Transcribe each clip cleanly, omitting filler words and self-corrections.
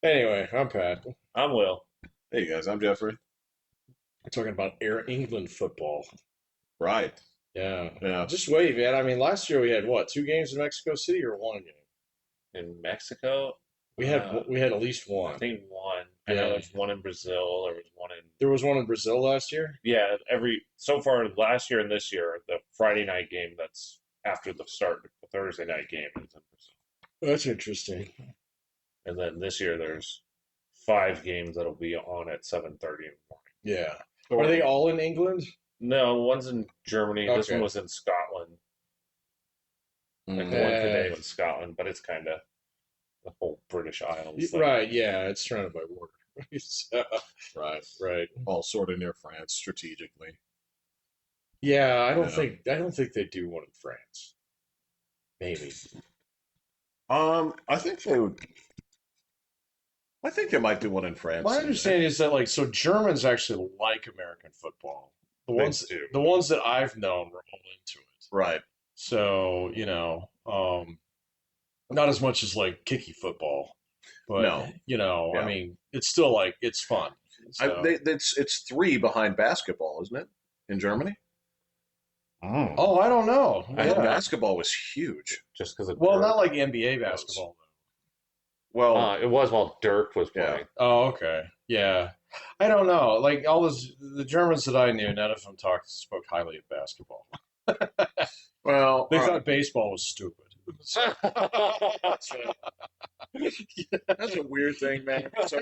Anyway, I'm Pat. I'm Will. Hey guys, I'm Jeffrey. We're talking about Air England football. Right. Yeah. Yeah. Just wait, man. I mean, last year we had what, two games in Mexico City or one game? In Mexico, We had at least I one. think one. I know Yeah. there's one in Brazil. There was one in There was one in Brazil last year. every so far last year and this year. The Friday night game that's after the start, the Thursday night game is in Brazil, That's interesting. and then this year there's five games that'll be on at 7:30 in the morning. Yeah. Are Or they all in England? no, one's in Germany. This one Okay. was in Scotland, and the one today Uh, was Scotland, but it's kind of the whole British Isles thing. right. Yeah. It's surrounded by water. So, Right. right. All sort of near France strategically. Yeah. I don't Yeah. think. I don't think they do one in France. Maybe. I think they would. I think they might do one in France. My understanding is that so Germans actually like American football. The They ones do. the ones that I've known were all into it. Right. So, not as much as like kicky football, but No. I Yeah. mean, it's still like it's fun. So, It's three behind basketball, isn't it? In Germany, oh, I don't know. I thought Yeah. basketball was huge. Just because of Well, Dirk. not like NBA basketball Well, It was while Dirk was yeah. playing. though. Oh, okay. Yeah. I don't know. Like all those the Germans that I knew, none of them spoke highly of basketball. Well, They all thought right. baseball was stupid. That's a weird thing, man. So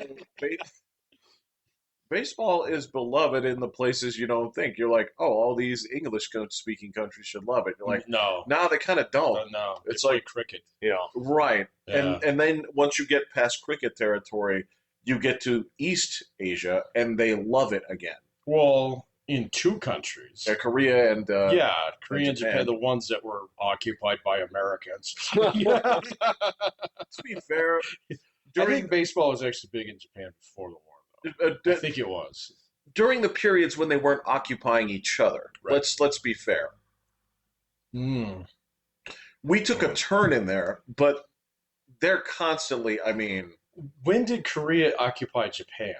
baseball is beloved in the places you don't think. You're like, oh, all these English-speaking countries should love it. You're like, No, nah, they kind of don't. no. It's They play like cricket. Yeah. right, Yeah. and then once you get past cricket territory, you get to East Asia, and they love it again. Well, in two countries. Korea and Yeah, Korea and Japan, Japan. the ones that were occupied by Americans. To be fair, I during think baseball was actually big in Japan before the war, though. I think it was. during the periods when they weren't occupying each other, Right. let's be fair. Mm. We took a turn in there, but they're constantly. I mean, When did Korea occupy Japan?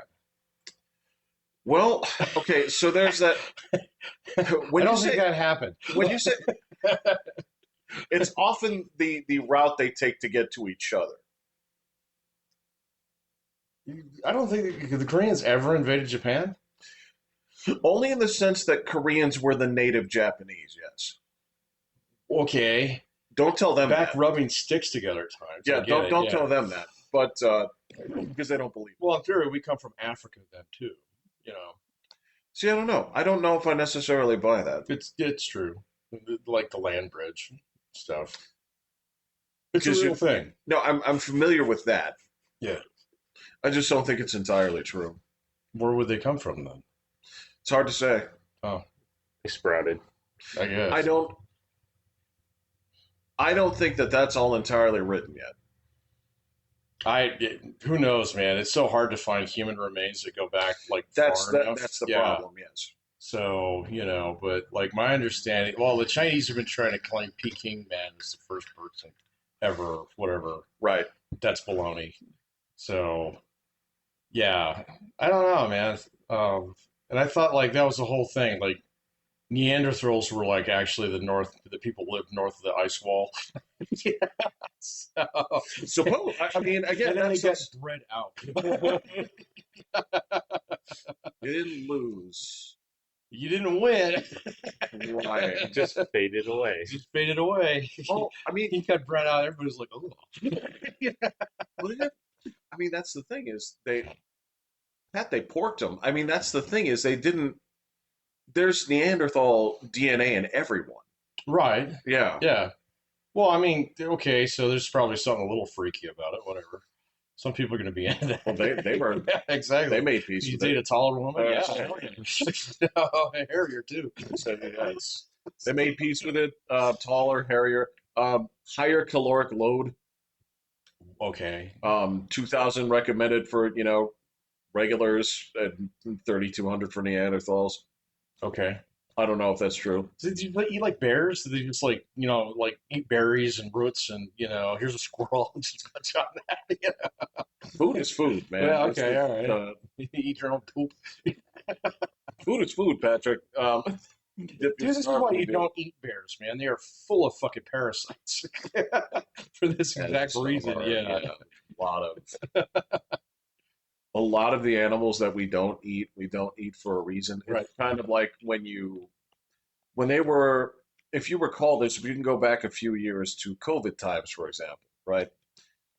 well, okay, so there's that. I When you don't think say that happened. when you say it's often the route they take to get to each other. I don't think the Koreans ever invaded Japan. Only in the sense that Koreans were the native Japanese, yes. Okay, Don't tell them back that. rubbing sticks together at times. I Yeah, get don't it, don't yeah. tell them that. But because they don't believe it. Well, in theory, we come from Africa then too. You know, See, I don't know. I don't know if I necessarily buy that. it's true. Like the land bridge stuff. It's a Because real thing. No, I'm familiar with that. Yeah. I just don't think it's entirely true. Where would they come from then? It's hard to say. Oh, They sprouted. I guess. I don't think that that's all entirely written yet. Who knows, man? It's so hard to find human remains that go back like far enough. That's the Yeah. problem. Yes. So but like my understanding, well, the Chinese have been trying to claim Peking Man as the first person ever, whatever. Right. That's baloney. So, yeah, I don't know, man. And I thought like that was the whole thing. Like Neanderthals were like actually the people lived north of the ice wall. Yeah. So, Suppose. I mean, again, and then they that's got bred out. you didn't lose. You didn't win. Right. Just faded away. Just faded away. Well, I mean, He got bred out. Everybody's like, oh. well, I mean, that's the thing is they porked them. I mean, that's the thing is they didn't. There's Neanderthal DNA in everyone. Right. Yeah. Yeah. Well, I mean, okay, so there's probably something a little freaky about it. Whatever. Some people are going to be into that. Well, they were Yeah, exactly. they made peace You with date it. a taller woman? Yeah. hell Yeah. Oh, hairier too. So, yes. They made peace with it. Taller, hairier, higher caloric load. Okay. 2,000 recommended for regulars, and 3,200 for Neanderthals. Okay. I don't know if that's true. So do you eat like bears? Do they just like like eat berries and roots and here's a squirrel just munch on that? Food is food, man. Yeah, It's okay, all right. uh, You eat your own poop. food is food, Patrick. Dude, Dip your this is scarf why in you it. don't eat bears, man. They are full of fucking parasites for this Yeah, exact some reason. are, Yeah. yeah, a lot of the animals that we don't eat for a reason. It's Right. kind of like when they were, if you recall this, we can go back a few years to COVID times, for example, right?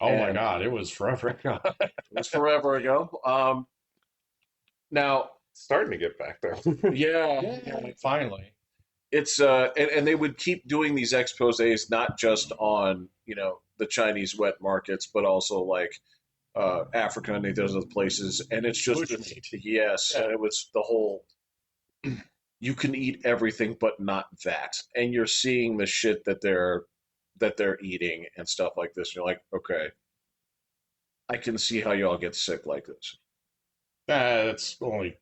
Oh my And God, it was forever ago. it was forever ago. Now, Starting to get back there. yeah, Yeah, yeah, finally. it's and they would keep doing these exposés not just on the Chinese wet markets, but also like Africa and those other places, and it's just Bushmeat. yes, Yeah. and it was the whole you can eat everything but not that, and you're seeing the shit that they're eating and stuff like this. And you're like, okay, I can see how y'all get sick like this. That's only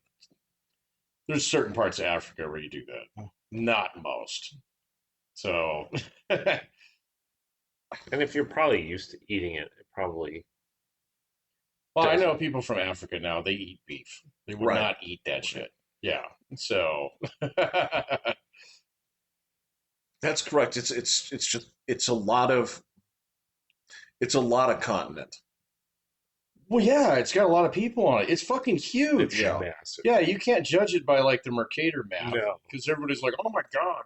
there's certain parts of Africa where you do that. Not most. So And if you're probably used to eating it, it probably well, I know doesn't. people from Africa now, they eat beef. They would Right. not eat that shit. Yeah. So That's correct. It's just it's a lot of continent. well, yeah, it's got a lot of people on it. It's fucking It's huge. Yeah. massive. Yeah, you can't judge it by like the Mercator map No. because everybody's like, "Oh my God,"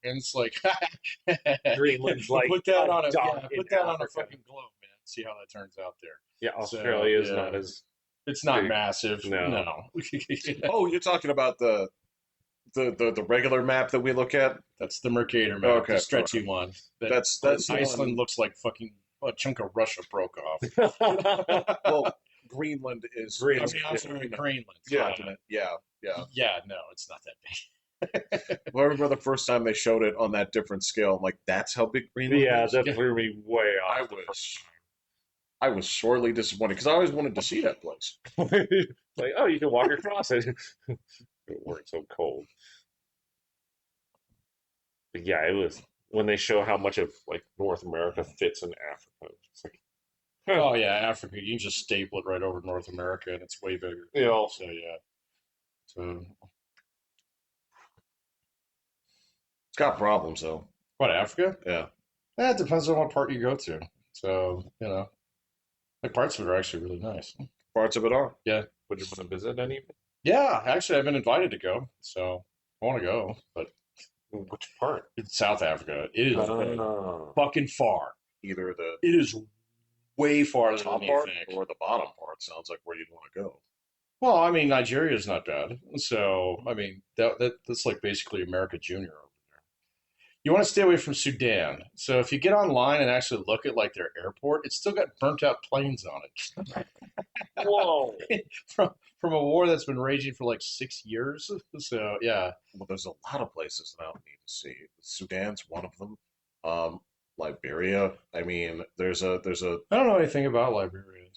and it's like, Greenland's like put that a on a dot in put that on a Africa. fucking globe, man. See how that turns out there. Yeah, So Australia is yeah, not as it's not big. massive. No. No, Oh, you're talking about the regular map that we look at? that's the Mercator map, the Okay, all stretchy right. one. That That's the Iceland one. looks like fucking a chunk of Russia broke off. Well, Greenland I is mean, I'm sorry, Greenland. Yeah, continent. Yeah, yeah. yeah, no, it's not that big. Well, I remember the first time they showed it on that different scale. I'm like, that's how big Greenland Yeah, is. that threw me way I off the was I was sorely disappointed because I always wanted to see that place. first time. Like, oh, you can walk across it. It weren't so cold. But yeah, it was when they show how much of like North America fits in Africa. It's like, huh, Oh yeah, Africa. You can just staple it right over North America, and it's way bigger. you know, So yeah. So It's got problems though. what Africa? Yeah, That depends on what part you go to. So like parts of it are actually really nice. parts of it are. Yeah, would you want to visit any of it? yeah. Actually, I've been invited to go, so I want to go. But Which part? it's South Africa. It is Oh. fucking far. Either the It is way farther than top you part think. or the bottom part sounds like where you'd want to go. Well, I mean, Nigeria is not bad. So I mean, that's like basically America Junior over there. You want to stay away from Sudan. So if you get online and actually look at like their airport, it's still got burnt out planes on Whoa. it from a war that's been raging for like 6 years. So yeah, Well, there's a lot of places that I don't need to see. Sudan's one of them. Um, Liberia. I mean, there's a I don't know anything about Liberia.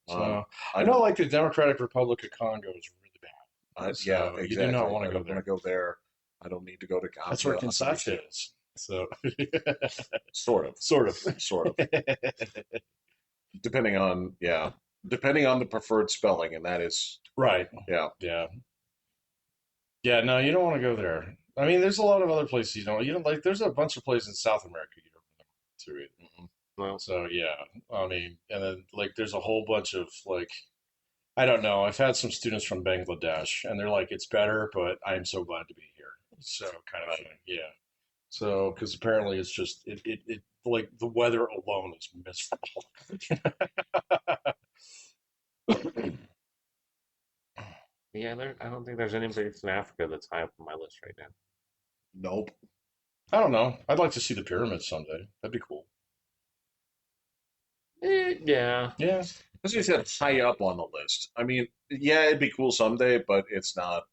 um, So I I know like the Democratic Republic of Congo is really bad. yeah, So you do exactly. not want I to go don't want there. to go there. I don't need to go to That's where Gambia. Kinshasa is. So Sort of, sort of. sort of. Depending on depending on the preferred spelling, and that is Right. yeah. Yeah. Yeah, no, you don't want to go there. I mean, there's a lot of other places you don't like. There's a bunch of places in South America you don't want to it. Well, So yeah, I mean, and then like there's a whole bunch of like I don't know. I've had some students from Bangladesh, and they're like, it's better, but I'm so glad to be here. So kind of thing. Yeah. So because apparently it's just it like the weather alone is miserable. yeah, I don't think there's any place in Africa that's high up on my list right now. Nope. I don't know. I'd like to see the pyramids someday. That'd be cool. Yeah. Yeah. As you said, high up on the list. I mean, yeah, it'd be cool someday, but it's not.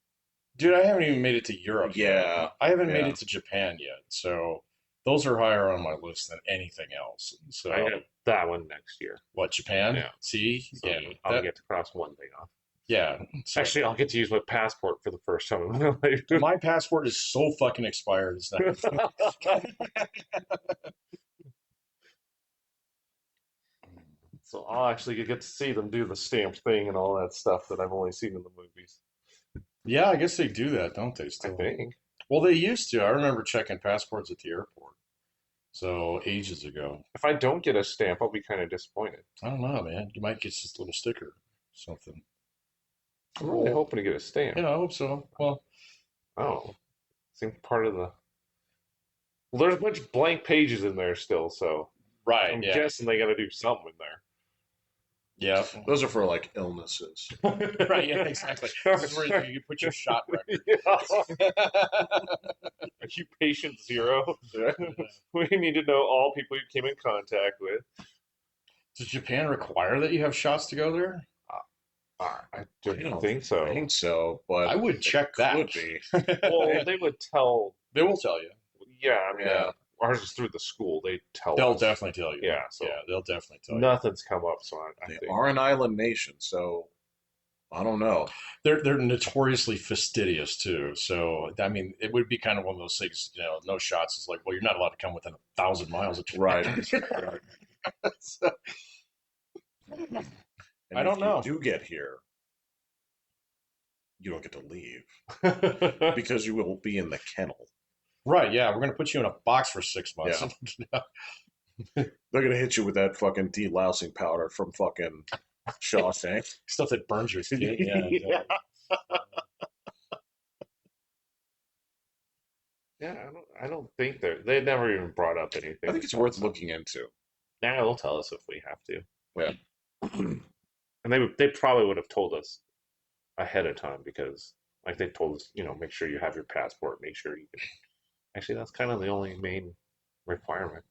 Dude, I haven't even made it to Europe yet. Yeah, I haven't made yeah. it to Japan yet. So those are higher on my list than anything else. I So have that one next year. what, Japan? Yeah. See? So Yeah. I'll That get to cross one thing off. Yeah. So Actually, I'll get to use my passport for the first time in my life. my passport is so fucking expired. It's not. So I'll actually get to see them do the stamp thing and all that stuff that I've only seen in the movies. Yeah, I guess they do that, don't they? I Still. think. Well, they used to. I remember checking passports at the airport. So ages ago. If I don't get a stamp, I'll be kind of disappointed. I don't know, man. You might get just a little sticker, or something. I'm really hoping to get a stamp. Yeah, I hope so. Well, Oh, seems part of the. Well, there's a bunch of blank pages in there still, so right. I'm Yeah. guessing they got to do something in there. Yeah. Those are for like illnesses. Right. Yeah. Exactly. This is where you put your shot record. Yeah. Are you patient zero? We need to know all people you came in contact with. Does Japan require that you have shots to go there? I don't I don't think so. I think so, but I would check that. could be. Well, they would tell. They will tell you. Yeah, I mean, Yeah. ours is through the school. They tell They'll us. definitely tell you. Yeah, so yeah, they'll definitely tell you. nothing's come up, so I They think. are an island nation, so I don't know. They're notoriously fastidious too. So I mean, it would be kind of one of those things. No shots. It's like, well, you're not allowed to come within 1,000 miles of Japan. Right. So, And I don't if know. you do get here, you don't get to leave because you will be in the kennel. right? Yeah, we're gonna put you in a box for 6 months. Yeah. They're gonna hit you with that fucking delousing powder from fucking Shawshank. Stuff that burns your skin. Yeah. Yeah. Yeah, I don't think they never even brought up anything. I think it's worth looking into. Now they'll tell us if we have to. Yeah. And they probably would have told us ahead of time because like they told us, make sure you have your passport, make sure you can. Actually, that's kind of the only main requirement.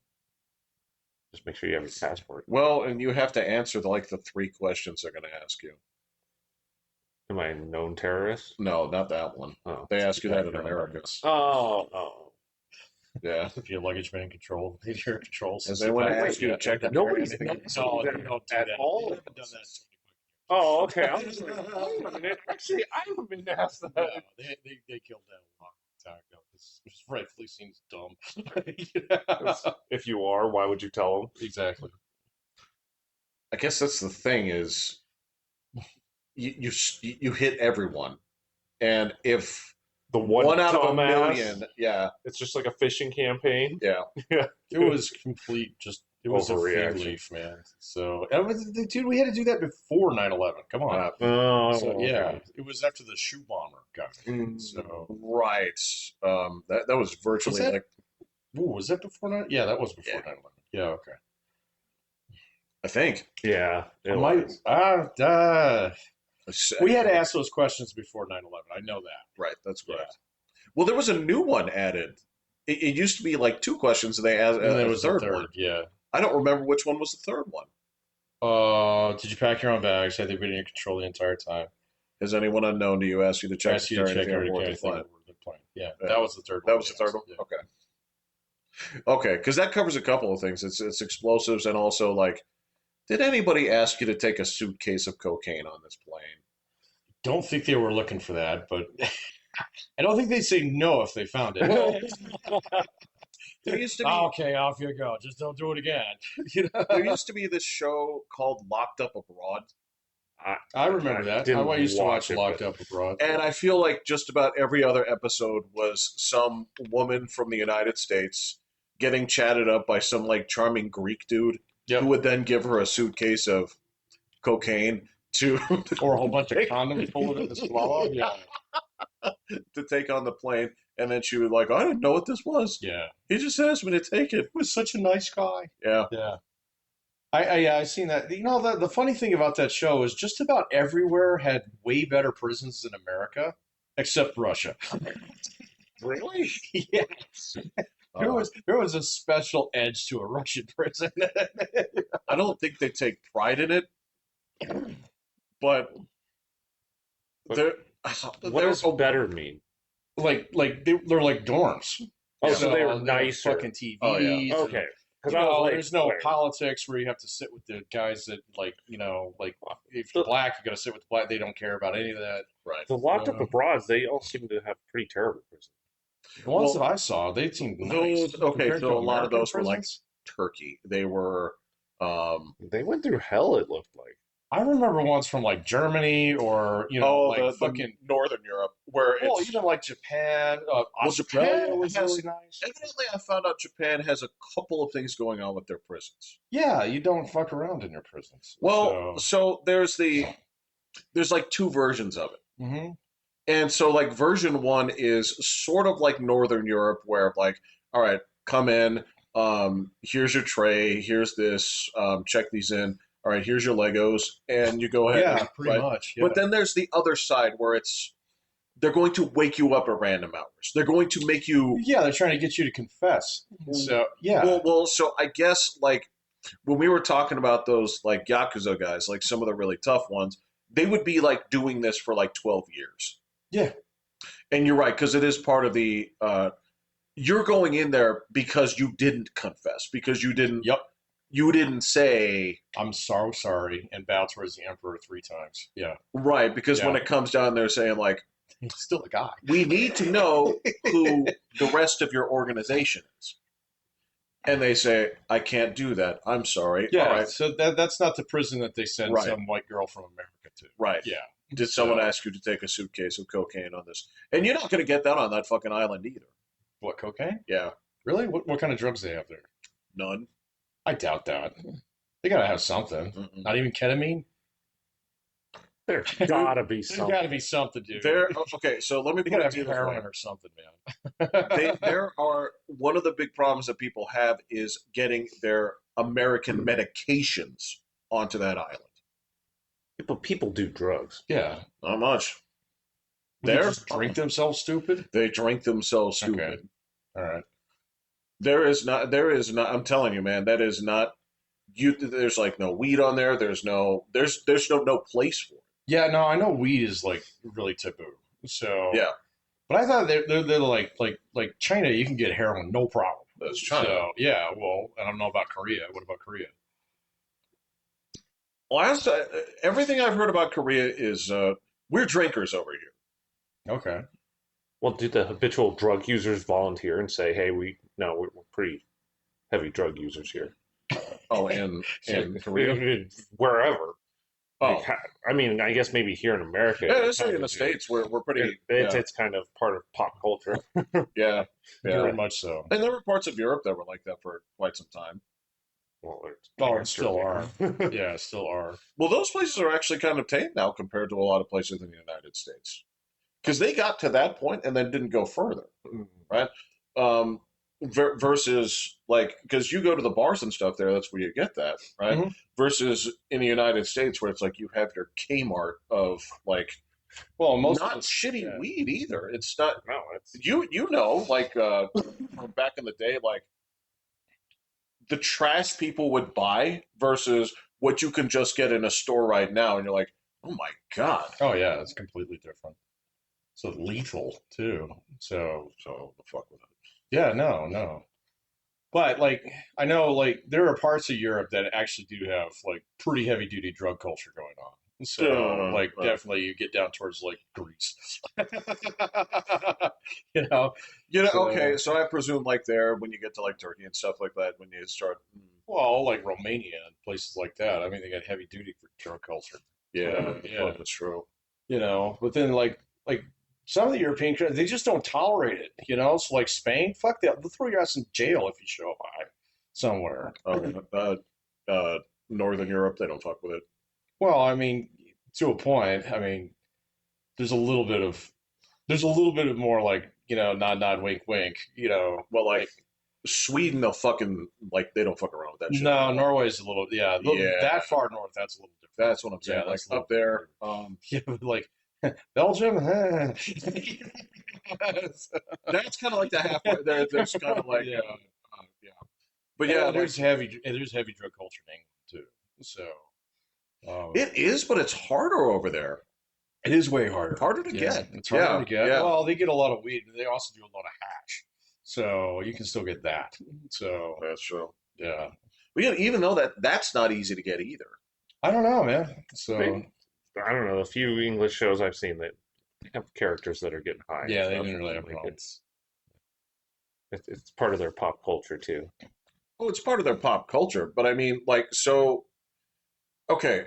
Just make sure you have your passport. Well, and you have to answer the 3 questions they're gonna ask you. Am I a known terrorist? No, not that one. Oh. They ask you that in America. Oh. Yeah. If your luggage been controlled, your controls. And they want to ask you to check that. Nobody's No, they don't do at that. all. They haven't done that. Oh, okay. I was like, wait a minute. Actually, I haven't been asked that. No, they killed that a long time ago. This rightfully seems dumb. Yeah. If you are, why would you tell them? Exactly. I guess that's the thing is you hit everyone, and if The one out of a dumbass, million, yeah, it's just like a fishing campaign. yeah, It was complete, it was a fig Overreaction. leaf, man. So, dude, we had to do that before 9/11. Come on. Oh, So, yeah, okay. it was after the shoe bomber got Mm. So, right. That was virtually Was that- like ooh, was that before 9? Yeah, that was before Yeah. 9/11. Yeah, okay. I think Yeah. It Might, was. we had to ask those questions before 9/11. I know that. Right, that's Yeah. correct. Well, there was a new one added. It used to be like 2 questions, and they asked And there a was third a third, one. yeah. I don't remember which one was the third one. Did you pack your own bags? Had they been in control the entire time? Has anyone unknown to you asked you to check Asked you to check everything on everything board the anything plane? on board the plane. Yeah, Yeah. that was the third one. That was the third one. Yeah. Okay. Okay, because that covers a couple of things. It's explosives and also did anybody ask you to take a suitcase of cocaine on this plane? Don't think they were looking for that, but I don't think they'd say no if they found it. There used to be Okay, off you go. Just don't do it again. there used to be this show called Locked Up Abroad, I remember that. didn't I used to watch watch it, Locked but- Up Abroad. and I feel like just about every other episode was some woman from the United States getting chatted up by some charming Greek dude Yep. who would then give her a suitcase of cocaine to Or a whole bunch of condoms full of it to swallow. Yeah. to take on the plane, and then she would I didn't know what this was. Yeah. He just asked me to take it. He was such a nice guy. Yeah. Yeah. I seen that. The funny thing about that show is just about everywhere had way better prisons than America, except Russia. Really? Yes. There was a special edge to a Russian prison. I don't think they take pride in it, but they're What does better mean? they're like dorms. Oh, so they were there nicer. Fucking TVs. Oh, yeah. Okay. because I was like, there's no wait, politics where you have to sit with the guys that like, like if you're the, black, you got to sit with the black. They don't care about any of that. Right. the locked up abroads, they all seem to have pretty terrible prisons. The ones Well, that I saw, they seemed nice those okay. compared to So a lot of American those were like prisons. Turkey. They were. They went through hell. It looked like. I remember ones from like Germany or Oh, like the fucking Northern Europe, where well, it's even like Japan, well, Australia Japan was has. really nice. Evidently, I found out Japan has a couple of things going on with their prisons. Yeah, you don't fuck around in your prisons. Well, So, so there's like two versions of it. hmm And so, like, version one is sort of like Northern Europe, where, like, all right, come in, here's your tray, here's this, check these in, all right, here's your Legos, and you go ahead, yeah, and, pretty right? much. Yeah, But then there's the other side where they're going to wake you up at random hours. They're going to make you, yeah, they're trying to get you to confess. So, yeah, well, so I guess, like, when we were talking about those, like, Yakuza guys, like, some of the really tough ones, they would be, like, doing this for, like, 12 years. yeah, And you're right, because it is part of the. You're going in there because you didn't confess, because yep. you didn't say I'm so sorry, and bow towards the emperor 3 times. Yeah, right, because when yeah, it comes down there saying like, he's still a guy. we need to know who the rest of your organization is, and they say, I can't do that. I'm sorry. Yeah, All right, so that's not the prison that they send right, some white girl from America to. right. Yeah. Did someone So, ask you to take a suitcase of cocaine on this? And you're not going to get that on that fucking island either. what, cocaine? Yeah, Really? What kind of drugs do they have there? none. I doubt that. They gotta have something. Mm-mm. Not even ketamine. There's gotta be There's something. gotta be something, dude. There. Okay, so let me They put gotta it have to you this way. heroin or something, man. There are one of the big problems that people have is getting their American medications onto that island. People do drugs. Yeah. Not much. They They're just drink themselves stupid. They drink themselves stupid. Okay. All right. There is not. There is not. I'm telling you, man. That is not. There's like no weed on there. There's no. There's no place for it. Yeah. No, I know weed is like really taboo. So. Yeah, But I thought they're like China. You can get heroin no problem. that's China. So yeah. Well, I don't know about Korea. What about Korea? Last everything I've heard about Korea is we're drinkers over here. Okay. Well, do the habitual drug users volunteer and say, "Hey, we're pretty heavy drug users here." Oh, and Korea. Wherever. Oh, Like, I mean, I guess maybe here in America. yeah. it That's kind in of the is. states. We're pretty. It's kind of part of pop culture. Yeah, Very yeah. much so. And there were parts of Europe that were like that for quite some time. Well, there's Oh, it still are. cancer. Yeah, still are. Well, those places are actually kind of tame now compared to a lot of places in the United States because they got to that point and then didn't go further, right? Versus like because you go to the bars and stuff there, that's where you get that, right? Mhm. Versus in the United States where it's like you have your Kmart of like Well, most not of the, shitty yeah. weed either. It's not No, it's you know like from back in the day like the trash people would buy versus what you can just get in a store right now, and you're like, oh my god. Oh yeah, it's completely different. So lethal too. So the fuck with it. Yeah, no. But like I know like there are parts of Europe that actually do have like pretty heavy duty drug culture going on. So like Right. definitely you get down towards like Greece. You know? You know, So- okay, so I presume like there when you get to like Turkey and stuff like that, when you start, Well, like Romania and places like that. I mean they got heavy duty for drug culture. Yeah. that's true. You know, but then like some of the European countries, they just don't tolerate it. You know, so like Spain, fuck that. They'll throw your ass in jail if you show up high somewhere. Northern Europe, they don't fuck with it. Well, I mean, to a point. I mean, there's a little bit of more like nod, wink, wink. Well, like Sweden, they'll fucking like they don't fuck around with that shit. No, Norway's a little Yeah. that far north. That's a little different. That's what I'm saying. Yeah, like that's a up there, Yeah, but like Belgium. that's kind of like the halfway there. There's kind of like Yeah. yeah. But yeah, there's heavy drug culture in England too. So it is, but it's harder over there. it is way harder. Harder to Yeah, get. it's harder Yeah, to get. yeah. Well, they get a lot of weed, and they also do a lot of hash. So you can still get that. So That's true. Yeah. Even though that's not easy to get either. I don't know, man. So I don't know. A few English shows I've seen that have characters that are getting high and yeah, they stuff. didn't really have Like problems. it's part of their pop culture too. Oh, it's part of their pop culture, but I mean, like, so okay,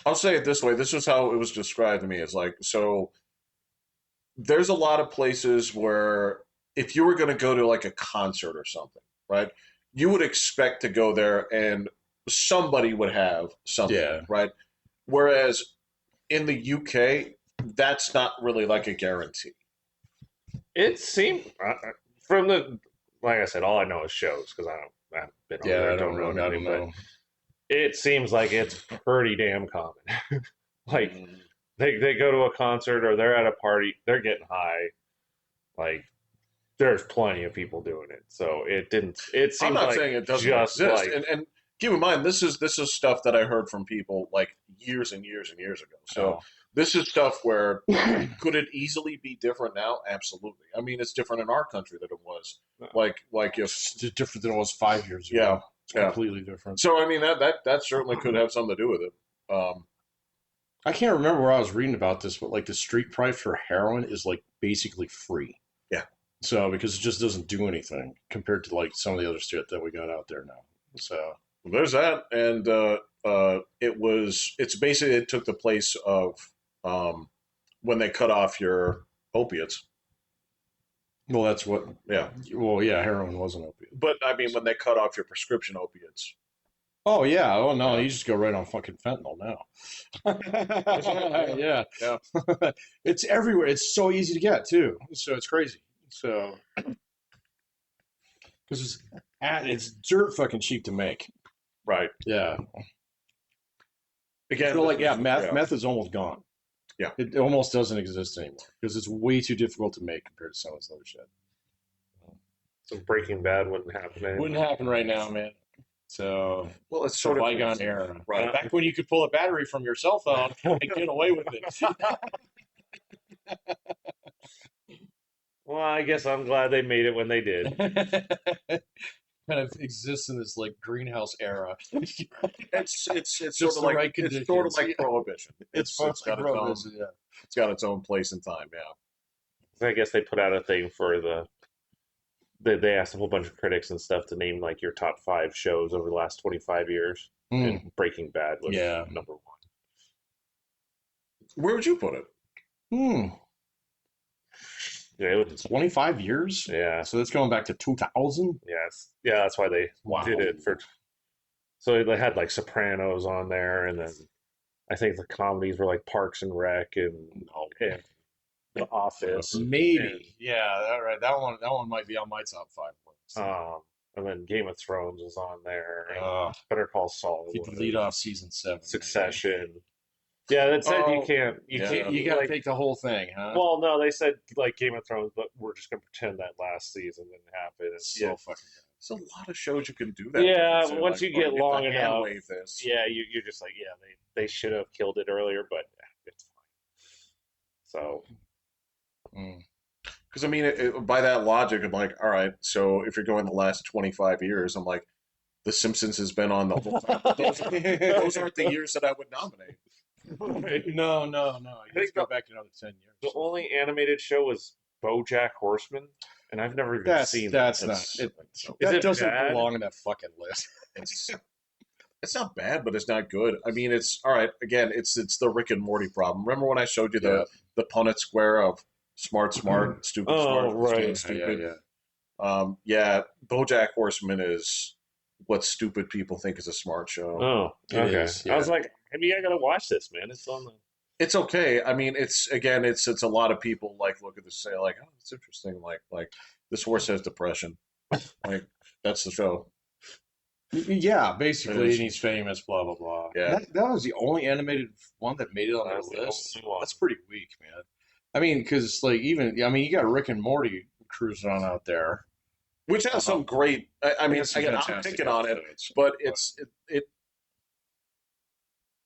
I'll say it this way. This is how it was described to me. It's like, so there's a lot of places where if you were going to go to like a concert or something, right, you would expect to go there and somebody would have something, Yeah. right? Whereas in the UK, that's not really like a guarantee. It seemed from the like I said, all I know is shows because I haven't been over Yeah, there, I don't don't know know. I anything, don't but know. it seems like it's pretty damn common. Like Mm. they go to a concert or they're at a party, they're getting high. Like there's plenty of people doing it. So it didn't. It I'm seemed not like saying it doesn't just exist, like and keep in mind this is stuff that I heard from people like years and years and years ago. So Oh. this is stuff where could it easily be different now? Absolutely. I mean, it's different in our country than it was. Like if It's different than it was 5 years yeah, ago. It's yeah. completely different. So I mean that certainly could have something to do with it. I can't remember where I was reading about this, but like the street price for heroin is like basically free. Yeah. So because it just doesn't do anything compared to like some of the other shit that we got out there now. So There's that, and it's basically it took the place of um, when they cut off your opiates. well, that's what. Yeah, Well, yeah, heroin was an opiate. but I mean when they cut off your prescription opiates. Oh yeah. Oh no, Yeah. you just go right on fucking fentanyl now. Yeah, Yeah. it's everywhere. It's so easy to get too. So it's crazy. So because it's dirt fucking cheap to make. Right. Yeah. Again, So like yeah, yeah. meth is almost gone. Yeah. It almost doesn't exist anymore because it's way too difficult to make compared to some of this other shit. some Breaking Bad wouldn't happen anymore. Wouldn't happen right now, man. So Well, it's it's a sort of bygone era. right. Back when you could pull a battery from your cell phone and get away with it. Well, I guess I'm glad they made it when they did. Kind of exists in this like greenhouse era. It's Just sort of the like right it's sort of conditions. like prohibition. It's got its own prohibition, yeah. it's got its own place and time. Yeah. I guess they put out a thing for they asked a whole bunch of critics and stuff to name like your top 5 shows over the last 25 years, and Breaking Bad was Yeah. number one. Where would you put it? Yeah, it was, 25 years? yeah, So that's going back to 2000? yeah. That's why they Wow. did it for. So they had like Sopranos on there, and then I think the comedies were like Parks and Rec and The Office. Maybe. Yeah, all right. That one might be on my top 5 list. And then Game of Thrones was on there. And Uh, Better Call Saul. you was. lead off season 7. Succession. Yeah, that said you Oh, can't. You yeah. can't. You got to like, take the whole thing, huh? well, no, they said like Game of Thrones, but we're just gonna pretend that last season didn't happen. And, so yeah, fucking There's a lot of shows you can do that. Yeah, with. So, once you get or long to enough, hand wave this. yeah, you're just like, yeah, they should have killed it earlier, but it's fine. So Mm. Because I mean, by that logic, I'm like, all right. So if you're going the last 25 years, I'm like, The Simpsons has been on the whole time. Those aren't the years that I would nominate. No. You think just go back another 10 years. the only animated show was BoJack Horseman, and I've never even seen That's that. not It's- it. Is That it doesn't bad? belong in that fucking list. It's it's not bad, but it's not good. I mean, it's all right. Again, it's the Rick and Morty problem. Remember when I showed you the Punnett square of smart, stupid, Oh, smart, right. stupid. Yeah, BoJack Horseman is what stupid people think is a smart show. Oh, It okay. is, I was yeah. like, maybe I gotta watch this, man. It's on the. It's okay. I mean, it's a lot of people like look at this and say like, oh, it's interesting. Like this horse has depression. Like that's the show. Yeah, basically, It is. and he's famous, blah blah blah. Yeah. That was the only animated one that made it on That's their the list. only one. That's pretty weak, man. I mean, because like you got Rick and Morty cruising on out there. Which has some great. I mean, It's some again, I'm fantastic picking on it, episodes, but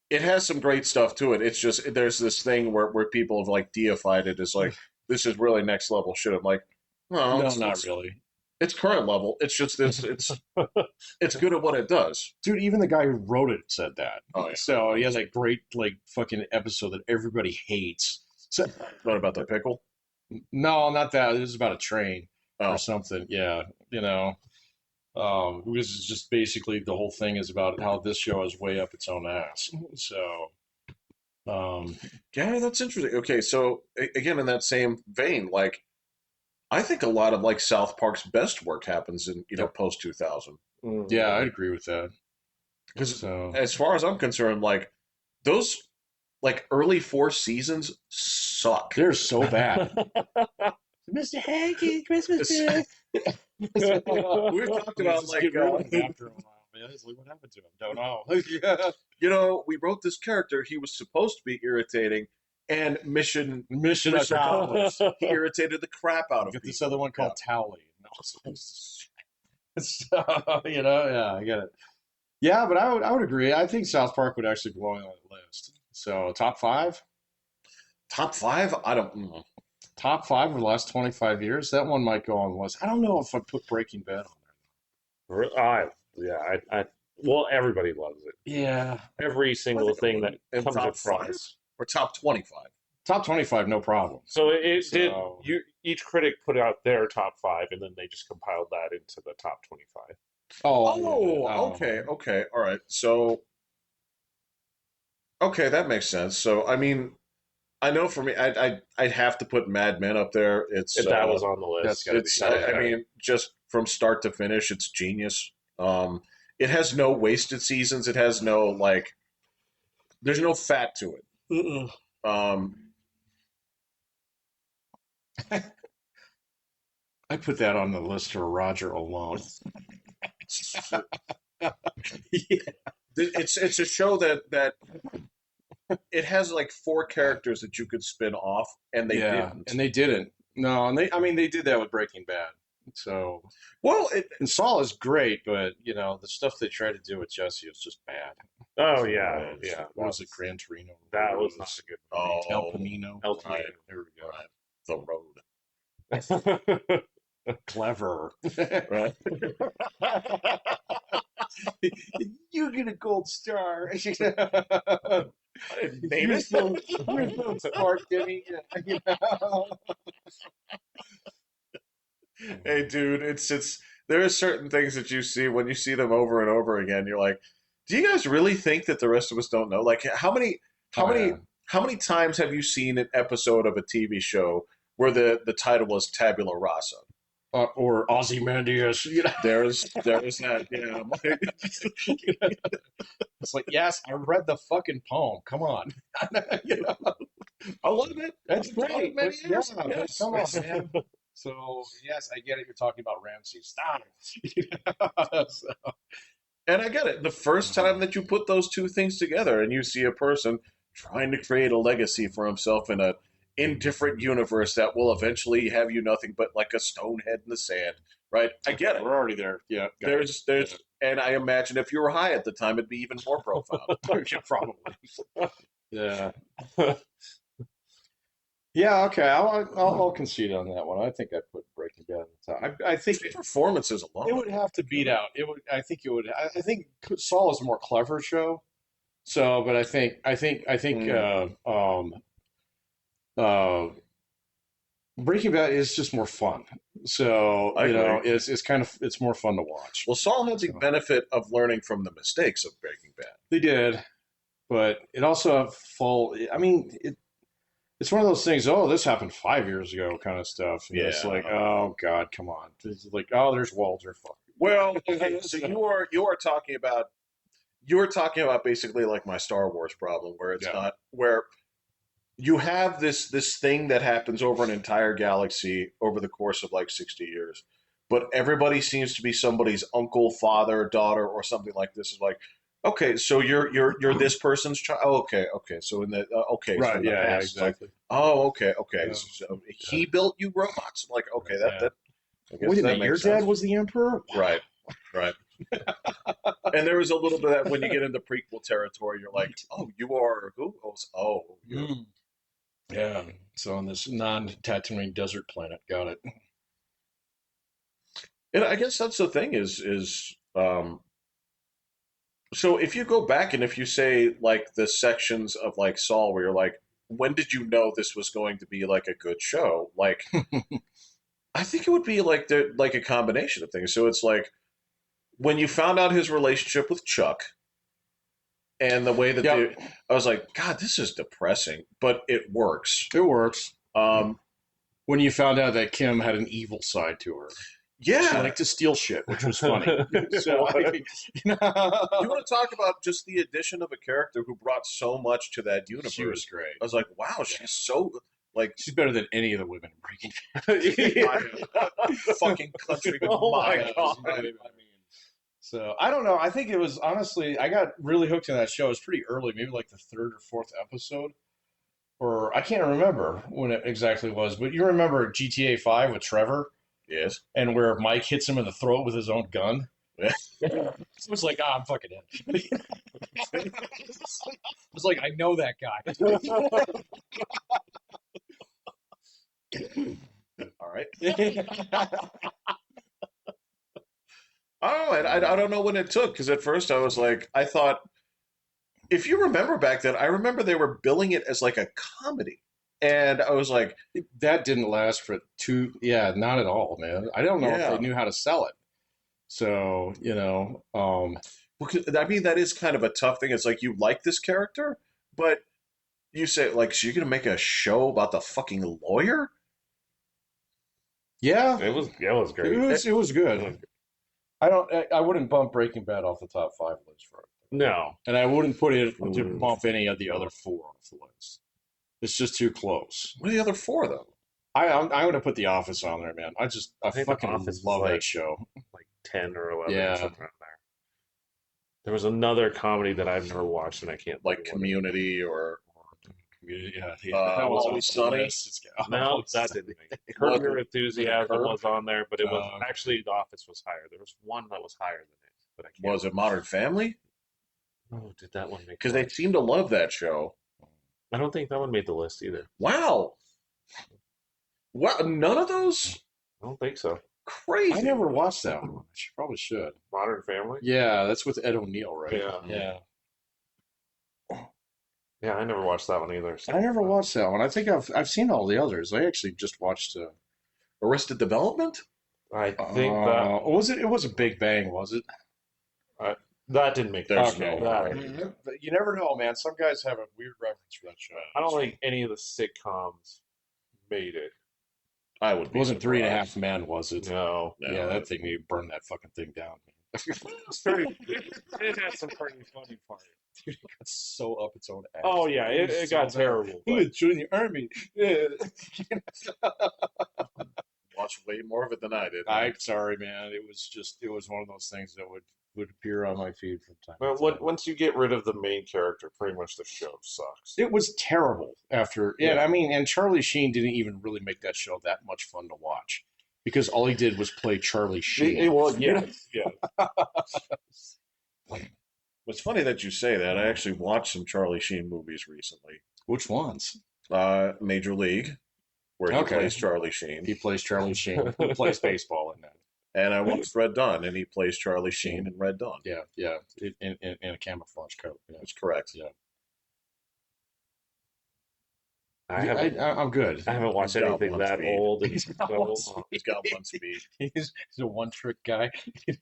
it has some great stuff to it. It's just there's this thing where people have like deified it as like this is really next level shit. I'm like, no, no, not really. It's current level. It's just it's good at what it does. Dude, even the guy who wrote it said that. Oh yeah. So he has that great like fucking episode that everybody hates. So, What about the pickle? no, not that. It was about a train or Oh, something. Yeah, you know. Because it's just basically the whole thing is about how this show is way up its own ass. So, um, yeah, that's interesting. Okay, so again, in that same vein, like I think a lot of like South Park's best work happens in yep. post 2000. Yeah, I'd Mm. agree with that. Because So, as far as I'm concerned, like those like early four seasons suck. they're so bad. Mr. Hanky, Christmas It's- We've talked They about just get rid of him like after a while, man. It's like, what happened to him? Don't know. Yeah. we wrote this character. He was supposed to be irritating, and Mission Mission accomplished. he irritated the crap out of Get this people. other one called Towley. So, yeah, I get it. Yeah, but I would agree. I think South Park would actually belong on that list. So top five? Top five? I don't know. Top five of the last 25 years? That one might go on the list. I don't know if I put Breaking Bad on Yeah, well, everybody loves it. there. Yeah. Every single thing that In comes top five across. or top 25. Top 25, no problem. So it did. So, Each critic put out their top five, and then they just compiled that into the top 25. Oh, okay, all right. So, okay, that makes sense. So, I mean, I know for me, I'd have to put Mad Men up there. It's If that was on the that's list. gotta it's be- I mean, just from start to finish, it's genius. It has no wasted seasons. It has no like, there's no fat to it. Mm-mm. Um, I put that on the list for Roger alone. it's a show that it has like four characters that you could spin off, and they didn't. And they didn't. No, and they did that with Breaking Bad. So, Well, and Saul is great, but the stuff they tried to do with Jesse was just bad. Oh yeah, yeah. What was it, Gran Torino? That was not a good oh, El Camino. El Camino. right, There we go. right. The road, Clever. right? You get a gold star. Name You're it. so smart, Timmy. Hey, dude, it's there are certain things that you see when you see them over and over again. You're like, do you guys really think that the rest of us don't know? Like, how Oh, many, yeah. how many times have you seen an episode of a TV show where the title was Tabula Rasa? Or Ozymandias. There's that, yeah. It's like, yes, I read the fucking poem. Come on. I love it. That's I've done great. it many But years. yeah, but Yes. come on, man. So, yes, I get it. You're talking about Ramsey. Stop. So, And I get it. The first time that you put those two things together and you see a person trying to create a legacy for himself in a indifferent universe that will eventually have you nothing but like a stone head in the sand, right? I get it. we're already there. Yeah. There's, and I imagine if you were high at the time, it'd be even more profound. Yeah, probably. Yeah. Yeah, okay. I'll concede on that one. I think I put Breaking Bad on the top. I think Performances alone. it would have to beat out. It would. I think it would. I think Saul is a more clever show. So, but I think Breaking Bad is just more fun. So I agree. it's more fun to watch. Well, Saul had the benefit of learning from the mistakes of Breaking Bad. They did, but it also I mean, it's one of those things. Oh, this happened 5 years ago, kind of stuff. And it's Yeah. like, oh God, come on. It's like, oh, there's Walter. Fuck. Well, okay, so you are talking about basically like my Star Wars problem, where it's Yeah. not where you have this thing that happens over an entire galaxy over the course of like 60 years, but everybody seems to be somebody's uncle, father, daughter, or something like this. Is like, okay, so you're this person's child. Oh, okay. So in the okay, so Right. in the Yeah. past, it's like, Exactly. oh, okay. Yeah. So he built you robots. I'm like, okay, Yeah. that I guess Wait a that minute. Your makes sense. dad was the emperor. Right. And there was a little bit of that when you get into prequel territory, you're like, oh, you are who? Oh, you're Mm. Yeah. So on this non-Tatooine desert planet, got it. And I guess that's the thing is so if you go back and if you say like the sections of like Saul where you're like, when did you know this was going to be like a good show? Like, I think it would be like like a combination of things. So it's like when you found out his relationship with Chuck and the way that Yep, I was like, God, this is depressing, but it works. it works. Um, When you found out that Kim had an evil side to her, she yeah, liked to steal shit, which was funny. So you want to talk about just the addition of a character who brought so much to that universe? she was great. I was like, wow, she's so like She's better than any of the women in Breaking Bad. fucking country Oh my miles. God. I mean, so I don't know. I think it was honestly, I got really hooked in that show. It was pretty early, maybe like the third or fourth episode, or I can't remember when it exactly was. But you remember GTA 5 with Trevor, Yes. and where Mike hits him in the throat with his own gun. Yeah. It was like, I'm fucking in. It was like, I know that guy. All right. I don't know when it took because at first I was like, I thought, if you remember back then, I remember they were billing it as like a comedy. And I was like, That didn't last for yeah, not at all, man. I don't know if yeah. they knew how to sell it. So, Well, I mean, that is kind of a tough thing. It's like you like this character, but you say, like, so you're going to make a show about the fucking lawyer? yeah, it was great. it was good. I wouldn't bump Breaking Bad off the top 5 list for it. No. And I wouldn't put it to bump any of the other 4 off the list. It's just too close. What are the other four, though? I'm going to put The Office on there, man. I think The fucking Office love was that like- show. Like 10 or 11 Yeah. or something around there. There was another comedy that I've never watched and I can't Like think of what Community or Yeah, Always on the Sunny? list. No, that didn't make it. Curb Your Enthusiasm Curb? was on there, but it was Okay. actually The Office was higher. There was one that was higher than it, but I can't. was it Modern Family? Oh, did that one make? Because the they list? seem to love that show. I don't think that one made the list either. Wow. What? None of those? I don't think so. Crazy. I never watched that one. I probably should. Modern Family. Yeah, that's with Ed O'Neill, right? Yeah. Yeah. Yeah, I never watched that one either. So. I never watched that one. I think I've seen all the others. I actually just watched. Arrested Development? I think that Was it? It was a Big Bang, was it? that didn't make the There's list. no That- way. But you never know, man. Some guys have a weird reference for that show. I don't think any of the sitcoms made it. I would It be wasn't Three and a surprised. Half Men, was it? No. No. Yeah, that thing. You burn that fucking thing down. It's pretty, it had some pretty funny parts. Dude, it got so up its own ass. Oh yeah, it got terrible. He But joined the army. Yeah. Watched way more of it than I did. I'm sorry, man. It was one of those things that would appear on my feed from time well, to time. once you get rid of the main character, pretty much the show sucks. It was terrible after. Yeah, Yeah. I mean, and Charlie Sheen didn't even really make that show that much fun to watch because all he did was play Charlie Sheen. Well, yeah, yeah. It's funny that you say that. I actually watched some Charlie Sheen movies recently. Which ones? Major League, where he Okay. plays Charlie Sheen. He plays Charlie Sheen. He plays baseball in that. And I watched Red Dawn, and he plays Charlie Sheen in Red Dawn. Yeah, in a camouflage coat. Yeah. That's correct. Yeah. I'm good. I haven't watched He's got anything one that speed. old. And He's got so one long. speed. He's got one speed. He's a one-trick guy.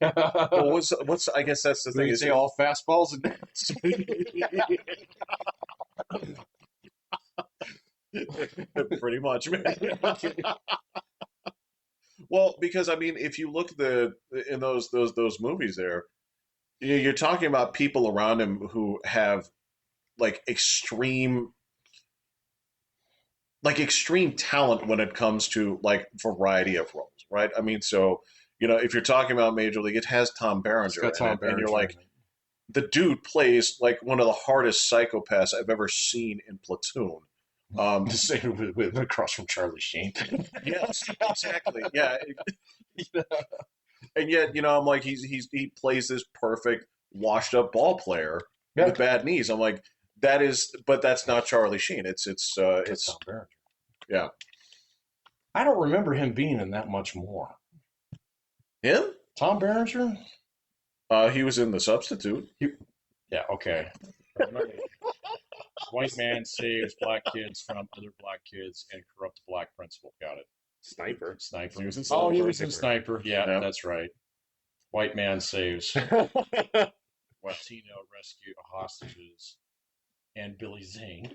Well, what's? I guess that's the They thing. can Is say all fastballs and pretty much, man. Well, because I mean, if you look in those movies, there, you're talking about people around him who have like extreme talent when it comes to like variety of roles, right? I mean, so if you're talking about Major League, it has Tom Berenger, got Tom in it, and Berenger you're like, in it. the dude plays like one of the hardest psychopaths I've ever seen in Platoon. The same with across from Charlie Sheen. Yes, exactly. Yeah, and yet I'm like he plays this perfect washed up ball player with bad knees. I'm like but that's not Charlie Sheen. It's Tom Berenger. yeah. I don't remember him being in that much more. Him? Tom Berenger? He was in The Substitute. Yeah, okay. I remember. White man saves black kids from other black kids and corrupt black principal. Got it. Sniper. Sniper. He was in Oh, he Sniper. was in Sniper. Yeah, Yeah. that's right. White man saves Yeah. Latino rescue hostages and Billy Zane.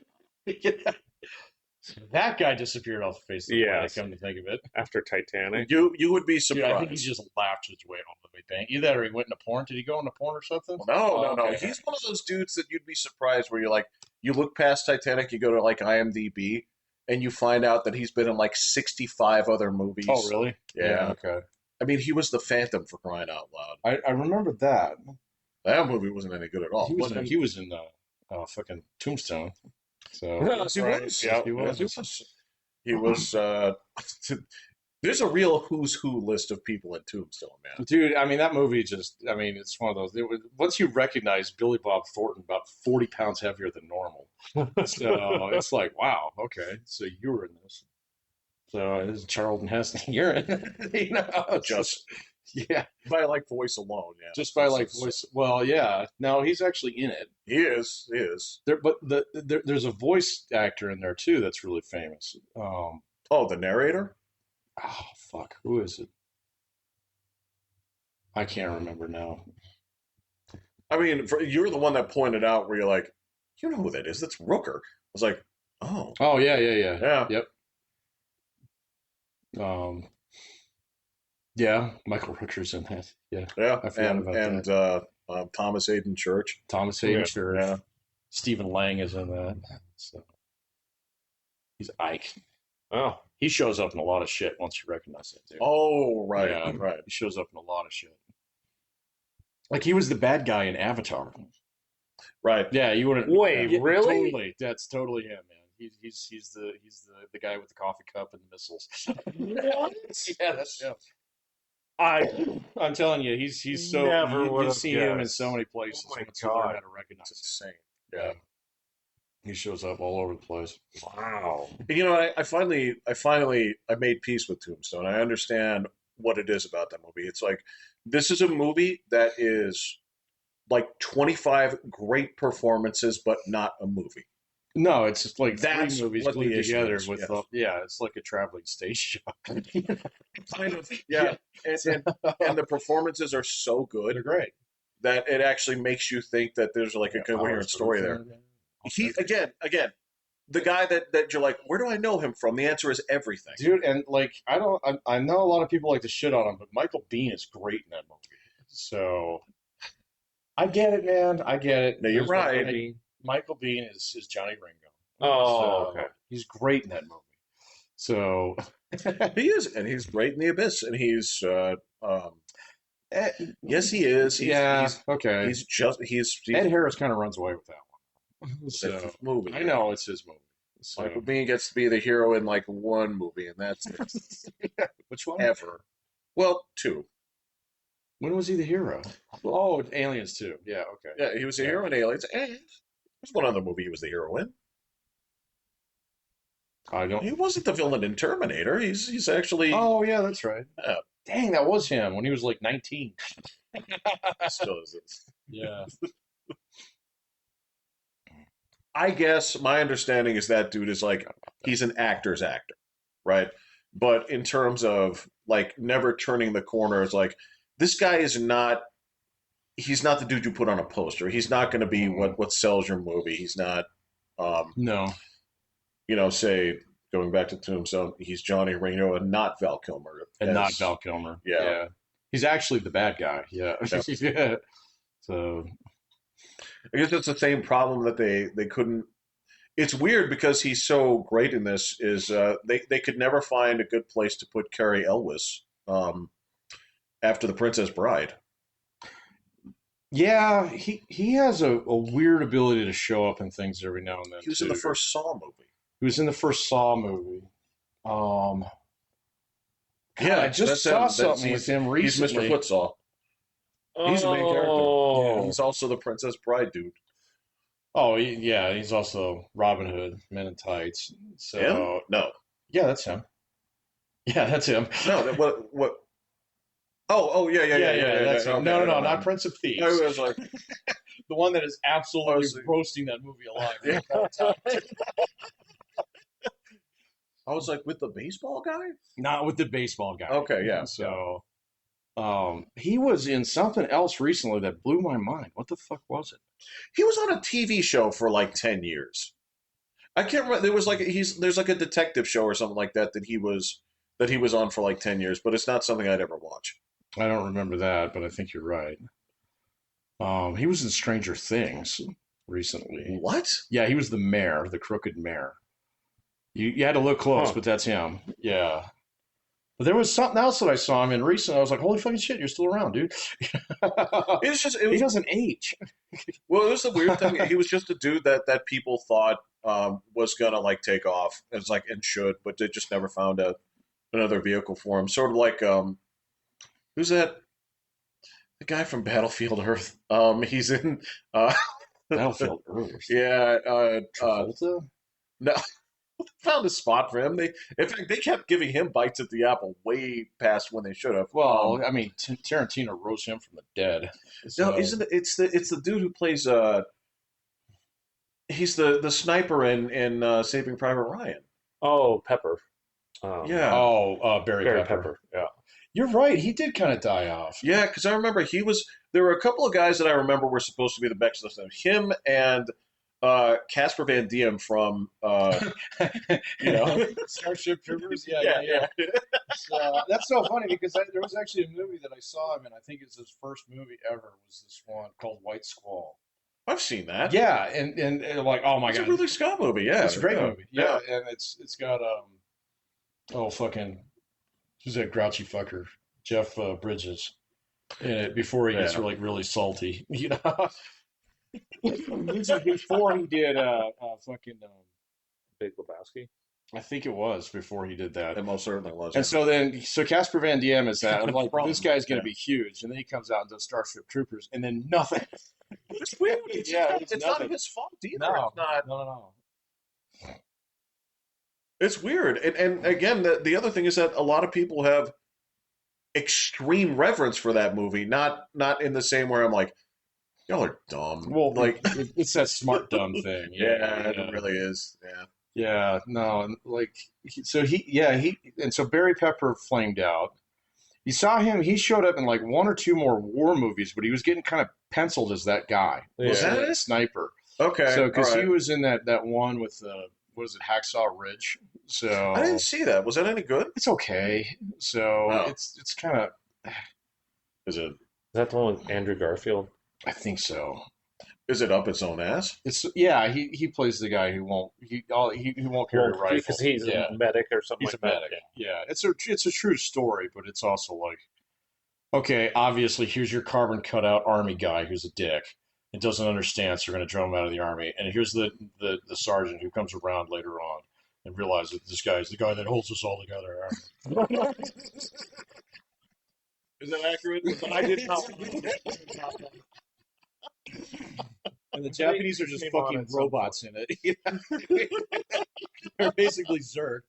That guy disappeared off the face of the planet, Yes. come to think of it. After Titanic. You would be Dude, surprised. I think he just laughed his way off the bank. Either that or he went into porn. Did he go into porn or something? No, Oh, no. okay. He's one of those dudes that you'd be surprised where you're like, you look past Titanic, you go to like IMDb, and you find out that he's been in like 65 other movies. Oh, really? Yeah. Okay. I mean, he was the Phantom for crying out loud. I remember that. That movie wasn't any good at all. He was in fucking Tombstone. So Yes, he Right. was. Yeah, He was. He was. There's a real who's who list of people in Tombstone, man. dude, I mean that movie it's one of those. Once you recognize Billy Bob Thornton about 40 pounds heavier than normal, so it's like, wow, okay, so you were in this. So this is Charlton Heston. You're in it, Just yeah, by like voice alone, yeah. just by like voice. Well, yeah, no, he's actually in it. He is. He is. There's a voice actor in there too that's really famous. Oh, the narrator. Oh fuck, who is it? I can't remember now. I mean, you're the one that pointed out where you're like, you know who that is? That's Rooker. I was like, oh, Oh yeah. yeah. Yep. Yeah, Michael Rooker's in that. Yeah, Yeah, I forgot about that. Thomas Hayden Church. Thomas Hayden Yeah. Church. Yeah. Stephen Lang is in that. So he's Ike. Oh. He shows up in a lot of shit once you recognize that dude. Oh, right, Yeah. right. He shows up in a lot of shit. Like he was the bad guy in Avatar. Right. Yeah, you wouldn't. Wait, yeah, really? Totally. That's totally him, man. He's the guy with the coffee cup and the missiles. What? Yeah, that's him. I'm telling you, he's so Never you would've see him in guessed. so many places. Oh my once you learn God. how to recognize It's him. insane. Yeah, he shows up all over the place. Wow. You know, I made peace with Tombstone. I understand what it is about that movie. It's like this is a movie that is like 25 great performances, but not a movie. No, it's just like That's three movies what the glued issue together is, with yes. it's like a traveling stage show. Kind of, yeah. And the performances are so good They're great. that it actually makes you think that there's like a coherent story there. He again, the guy that you're like, where do I know him from? The answer is everything. Dude, and like I know a lot of people like to shit on him, but Michael Biehn is great in that movie. So I get it, man. I get it. No, you're There's right. like, Michael Biehn is Johnny Ringo. Oh, So, okay. He's great in that movie. So He is, and he's great in The Abyss, and he's eh, yes, he is. okay. He's Ed Harris kind of runs away with that one. it's So his movie. I know it's his movie. So, Michael Biehn gets to be the hero in like one movie, and that's it. which one? Ever. Well, two. When was he the hero? Oh, Aliens 2. Yeah, okay. Yeah, he was the Yeah. hero in Aliens, and there's one other movie he was the hero in. I don't. He wasn't the villain in Terminator. He's actually Oh, yeah, that's right. Yeah. Dang, that was him when he was like 19. still is. Yeah. I guess my understanding is that dude is like he's an actor's actor, right? But in terms of like never turning the corner, it's like this guy is not. He's not the dude you put on a poster. He's not going to be what sells your movie. He's not. No. Say going back to Tombstone, he's Johnny Ringo and not Val Kilmer, And not Val Kilmer. Yeah. He's actually the bad guy. Yeah. Yeah. Yeah. So I guess it's the same problem that they couldn't. It's weird because he's so great in this. Is they could never find a good place to put Carrie Elwes after The Princess Bride. yeah, he has a weird ability to show up in things every now and then. He was in the first Saw movie. He was in the first Saw movie. God, I just that's saw him. something with him recently. He's Mr. Footsaw. He's the main character. Oh. Yeah, he's also the Princess Bride dude. Oh, yeah, he's also Robin Hood, Men in Tights. So Him? No, yeah, that's him. Yeah, that's him. no. What? Yeah. That's him. Okay, No, I no, know no, that not one. Prince of I Thieves. was like, The one that is I absolutely was like, roasting that movie alive the entire time. with the baseball guy. Not with the baseball guy. Okay, yeah. So, he was in something else recently that blew my mind. What the fuck was it? He was on a TV show for like 10 years. I can't remember. There was like there's like a detective show or something like that he was on for like 10 years, but it's not something I'd ever watch. I don't remember that, but I think you're right. He was in Stranger Things recently. What? Yeah, he was the mayor, the crooked mayor. You had to look close, Huh. but that's him. Yeah. But there was something else that I saw him in recently. I was like, holy fucking shit, you're still around, dude. It He was doesn't age. well, it was the weird thing. He was just a dude that people thought was gonna like take off, as like and should, but they just never found another vehicle for him. Sort of like who's that? The guy from Battlefield Earth. He's in Battlefield Earth. yeah. Travolta? No, found a spot for him. In fact, they kept giving him bites at the apple way past when they should have. Well, I mean, Tarantino rose him from the dead. No, So, isn't it? It's the dude who plays. He's the sniper in Saving Private Ryan. Oh, Pepper. Yeah, oh, Barry Barry Pepper. Pepper. Yeah. You're right. He did kind of die off. yeah, because I remember he was. There were a couple of guys that I remember were supposed to be the best of them. Him and Casper Van Diem from Starship Troopers. Yeah, yeah, yeah, yeah. yeah. So, that's so funny because there was actually a movie that I saw him in. I think it's his first movie ever. Was this one called White Squall? I've seen that. Yeah, and like, oh my It's a god, Ridley Scott movie. Yeah, it's a great yeah, movie. Yeah, and it's got oh fucking who's that grouchy fucker Jeff Bridges in it before he gets Yeah. really salty. Before he did fucking Big Lebowski. I think it was before he did that. It most certainly was. And so Casper Van Diem is that I'm like From- this guy's gonna yeah. be huge, and then he comes out and does Starship Troopers, and then nothing. It's weird. It's, Yeah, not, it's it's not nothing. his fault either. No, It's not. no. It's weird. And again, the other thing is that a lot of people have extreme reverence for that movie. Not in the same where I'm like, y'all are dumb. Well, like, it's that smart dumb thing. yeah, it really is. Yeah. Yeah, no, and like and so Barry Pepper flamed out. You saw him; he showed up in like one or two more war movies, but he was getting kind of penciled as that guy. Was Yeah. that it? Sniper? Okay. So because all he right. was in that one with what is it, Hacksaw Ridge? So I didn't see that. Was that any good? it's okay. So Oh. it's kind of Is it? Is that the one with Andrew Garfield? I think so. Is it up its own ass? It's he plays the guy who won't he won't carry a rifle Because he's yeah. a medic or something He's a like medic. that. Yeah, it's a true story, but it's also like, okay, obviously here's your carbon cutout army guy who's a dick and doesn't understand, so you're going to drum him out of the army. And here's the sergeant who comes around later on and realizes that this guy is the guy that holds us all together. Is that accurate? I did not. And the Japanese are just Came on fucking at some robots in it. They're basically Zerg.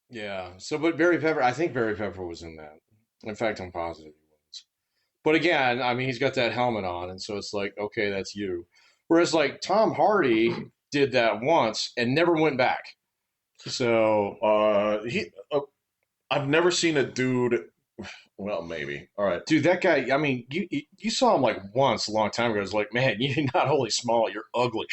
Yeah. So, but Barry Pepper, I think Barry Pepper was in that. In fact, I'm positive he was. But again, I mean, he's got that helmet on, and so it's like, okay, that's you. Whereas, like, Tom Hardy did that once and never went back. So, I've never seen a dude. Well, maybe. All right. dude, that guy, I mean, you saw him like once a long time ago. It's like, man, you're not only small, you're ugly.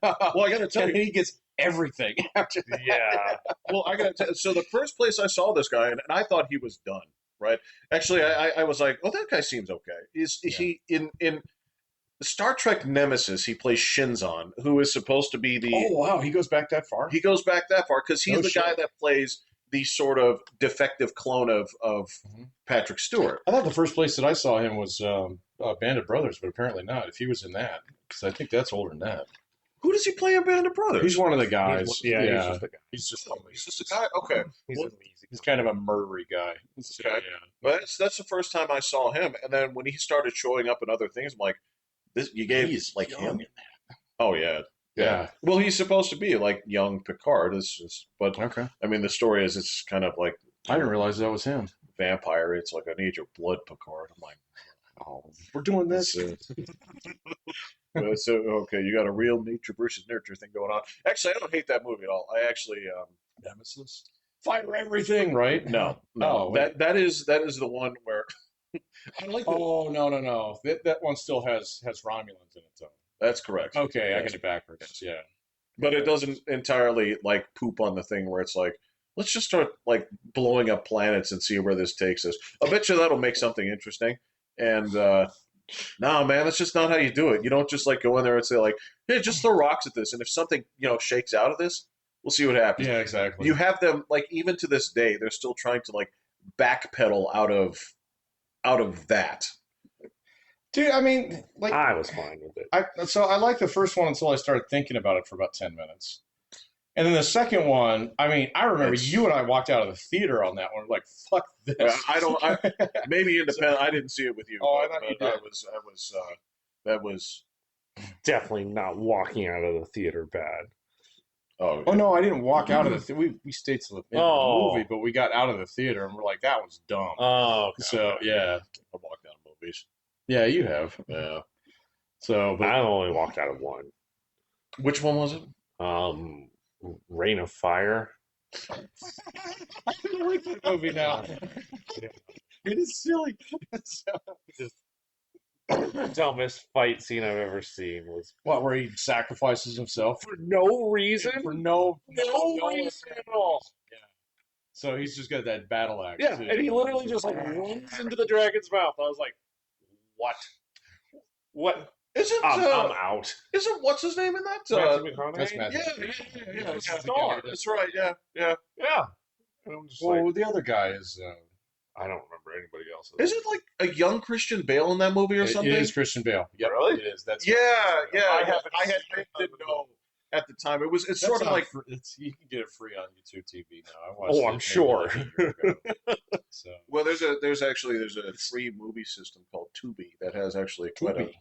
Well, I got to tell And you. he gets everything after that. Yeah. Well, I got to tell you. So the first place I saw this guy, and I thought he was done. Right. Actually, I was like, oh, that guy seems okay. Is he in Star Trek Nemesis? He plays Shinzon, who is supposed to be the. Oh, wow. He goes back that far? He goes back that far because he's Oh, the guy shit. that plays the sort of defective clone of Mhm. Patrick Stewart. I thought the first place that I saw him was Band of Brothers, but apparently not. If he was in that, because I think that's older than that. Who does he play in Band of Brothers? He's one of the guys. He's just a guy. He's just He's just a guy. Okay. He's Well, an easy. he's kind of a murdery guy. So, Okay. But that's the first time I saw him, and then when he started showing up in other things, I'm like, "This you gave He's like young him." Oh yeah, Yeah. Well, he's supposed to be like young Picard. But Okay. I mean, the story is it's kind of like I didn't realize that was him. vampire. It's like I need your blood, Picard. I'm like, Oh, we're doing this. So okay, you got a real nature versus nurture thing going on. Actually, I don't hate that movie at all. I actually Nemesis. Fire everything, right? no. Oh, wait. That is the one where I like the, Oh, no. That one still has Romulans in it, though. that's correct. Okay, I Yes. got it backwards. Yeah. But it doesn't entirely like poop on the thing where it's like, let's just start like blowing up planets and see where this takes us. I bet you that'll make something interesting. And no, man, that's just not how you do it. You don't just like go in there and say like, hey, just throw rocks at this, and if something shakes out of this, we'll see what happens. Yeah, exactly. You have them like even to this day, they're still trying to like backpedal out of that. Dude, I mean, like, I was fine with it. I liked the first one until I started thinking about it for about 10 minutes. And then the second one, I mean, I remember It's- you and I walked out of the theater on that one, like, fuck this. I don't. Maybe independent. I didn't see it with you. Oh, I but, thought you but did. that was. Definitely not walking out of the theater bad. Oh, Oh no, I didn't walk out of the we stayed till the end of the Oh. movie, but we got out of the theater and we're like, that was dumb. Oh, okay. So yeah, I walked out of movies. yeah, you have. Yeah. So, but I only walked out of one. Which one was it? Rain of Fire. I don't like that movie now. It is silly. Dumbest fight scene I've ever seen was What, where he sacrifices himself for no reason. for no reason at all. Yeah. So he's just got that battle axe. Yeah, too. and he literally just like runs into the dragon's mouth. I was like, "What? What? Isn't I'm out." isn't what's his name in that? Matthew McConaughey? that's Matthew. Yeah. He's Yeah. a star. That's right. Yeah. Yeah. Yeah. And I'm just Well, like, the other guy is. I don't remember anybody else. Is it like a young Christian Bale in that movie or something? It is Christian Bale. Yep, Really? It is. That's Yeah. Yeah. I didn't know at the time. It's That's sort of on like you can get it free on YouTube TV now. I watched Oh, I'm it sure. maybe like a year ago. So well, there's a free movie system called Tubi that has actually Tubi.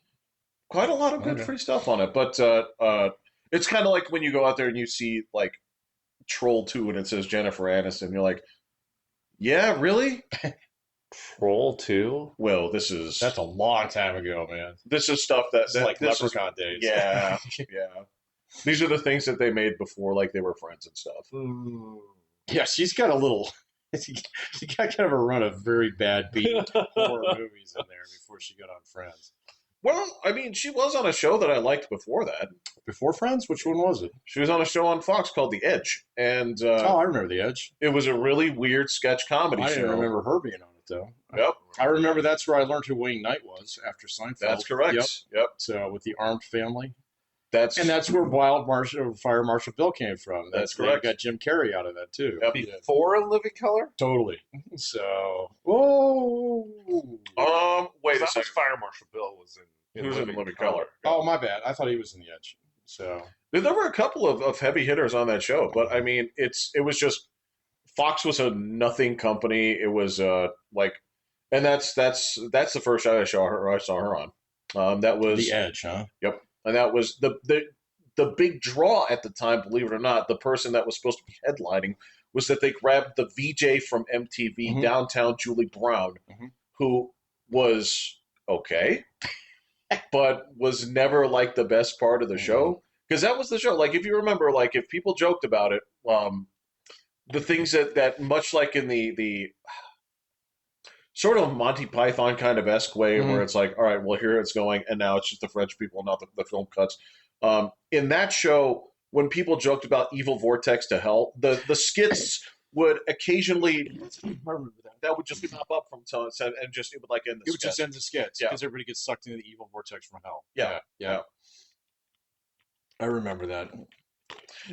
quite a lot of good Okay. free stuff on it. But it's kind of like when you go out there and you see like Troll 2 and it says Jennifer Aniston, you're like, yeah, really? Troll 2? Well, That's a long time ago, man. this is stuff that, It's like this is- Leprechaun days. yeah, yeah. These are the things that they made before, like they were friends and stuff. Yeah, she's got a little. She got kind of a run of very bad B horror movies in there before she got on Friends. Well, I mean, she was on a show that I liked before that. Before Friends, which one was it? She was on a show on Fox called The Edge, and Oh, I remember The Edge. it was a really weird sketch comedy I show. didn't remember her being on it though. Yep, I remember that's where I learned who Wayne Knight was after Seinfeld. that's correct. Yep. Yep, So with the Armed Family, that's and that's where Fire Marshal Bill came from. That's they correct. got Jim Carrey out of that too. Yep. Before In Living Color? Totally. So, whoa. Wait a That was second. Fire Marshal Bill was in Who's in Living Color? Oh, my bad. I thought he was in The Edge. So, There were a couple of heavy hitters on that show, but I mean, it was just Fox was a nothing company. It was like, and that's the first show I saw her on. That was The Edge, huh? Yep, and that was the big draw at the time. Believe it or not, the person that was supposed to be headlining was that they grabbed the VJ from MTV, Mhm. Downtown Julie Brown, Mhm. who was okay, but was never like the best part of the show. Because that was the show. Like if you remember, like if people joked about it, the things that much like in the sort of Monty Python kind of esque way, Mhm. where it's like, all right, well here it's going, and now it's just the French people, not the film cuts. In that show, when people joked about Evil Vortex to Hell, the skits would occasionally I remember that. that would just pop up from time to time, and just it would like end the It would sketch. just end the skits Yeah. because everybody gets sucked into the evil vortex from hell. Yeah. Yeah. I remember that.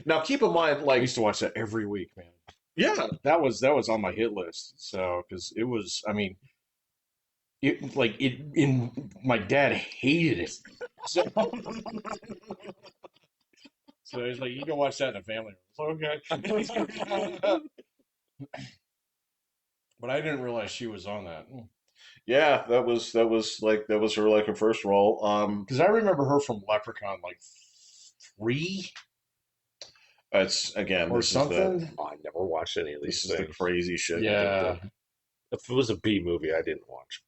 Now keep in mind, I like used to watch that every week, man. yeah, That was on my hit list. So because it was, I mean, in my dad hated it. So, so he's like, you can watch that in a family room. Okay. But I didn't realize she was on that. yeah, that was her like her first role. Because I remember her from Leprechaun like 3 It's again, or this is the something. Oh, I never watched any of this these is the things. crazy shit. Yeah. If it was a B movie, I didn't watch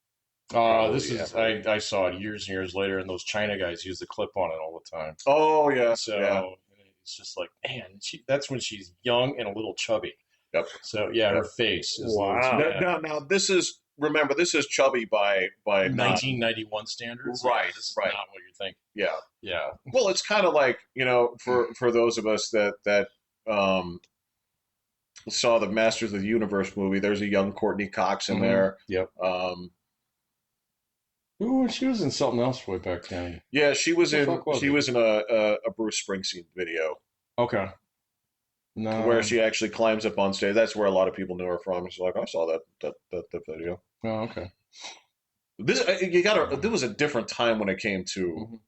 This probably is ever. I saw it years and years later, and those China guys use the clip on it all the time. Oh yeah, yeah, So it's just like, man, that's when she's young and a little chubby. yep. So yeah, her Yep. face is a little too Wow. Now, bad. now this is remember this is chubby by not 1991 standards. Yeah, right, this is right. not what you're thinking. Yeah. Yeah. Well, it's kind of like for those of us that um, saw the Masters of the Universe movie. There's a young Courtney Cox in Mm-hmm. there. Yep. Um, Ooh, she was in something else way back then. yeah, What the fuck was she it? was in a Bruce Springsteen video Okay. where No. she actually climbs up on stage. That's where a lot of people knew her from. It's like I saw that video. Oh, okay. This you got to. There was a different time when it came to Mhm.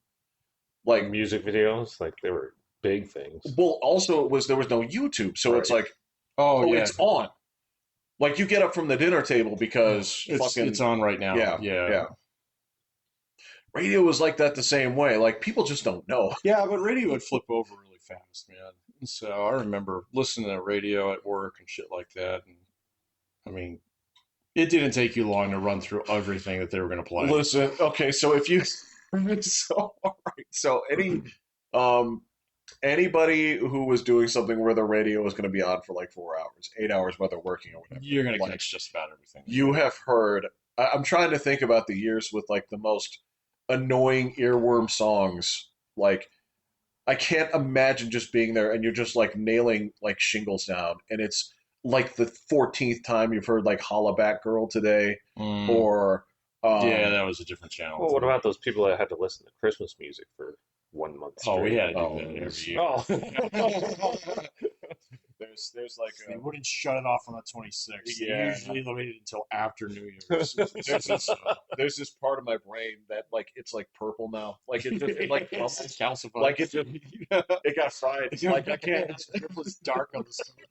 like. Music videos, like they were big things. Well, also it was there was no YouTube, so it's Right. like Oh oh, yeah, it's on. Like you get up from the dinner table because it's on right now. yeah, Yeah. yeah. Radio was like that the same way. Like people just don't know. Yeah, but radio would flip over really fast, man. So I remember listening to radio at work and shit like that. And I mean, it didn't take you long to run through everything that they were going to play. Listen, okay, so if you so all right, so um anybody who was doing something where the radio was going to be on for like 4 hours, 8 hours while they're working or whatever, You're going to like catch just about everything. you have heard. I'm trying to think about the years with like the most annoying earworm songs. Like I can't imagine just being there and you're just like nailing like shingles down, and it's like the 14th time you've heard like "Holla Back Girl" today, Mm, or yeah, um, that was a different channel Well, what too. about those people that had to listen to Christmas music for 1 month Oh, we straight? had to do oh, that every year. Oh, there's like They wouldn't shut it off on the 26th. They yeah. usually waited until after New Year's. There's this part of my brain that like it's like purple now, like it just it like It's calcified. like it just it got fried. Like I can't. It was dark on the stomach.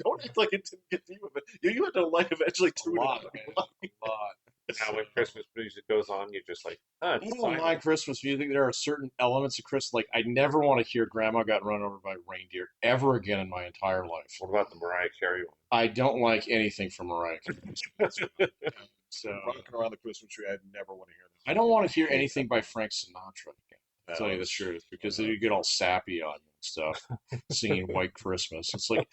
Don't act like it didn't get to you. You had to like eventually A tune lot, it. man. A lot. now when Christmas music goes on, you're just like, oh, I it's don't fine. mind Christmas music. There are certain elements of Christmas, like I never want to hear "Grandma Got Run Over by Reindeer" ever again in my entire life. What about the Mariah Carey one? I don't like anything from Mariah Carey. So Rocking around the Christmas tree, I'd never want to hear that. I don't want to hear anything by Frank Sinatra again. To tell you the it's- truth, because then you get all sappy on you and stuff, singing "White Christmas." It's like,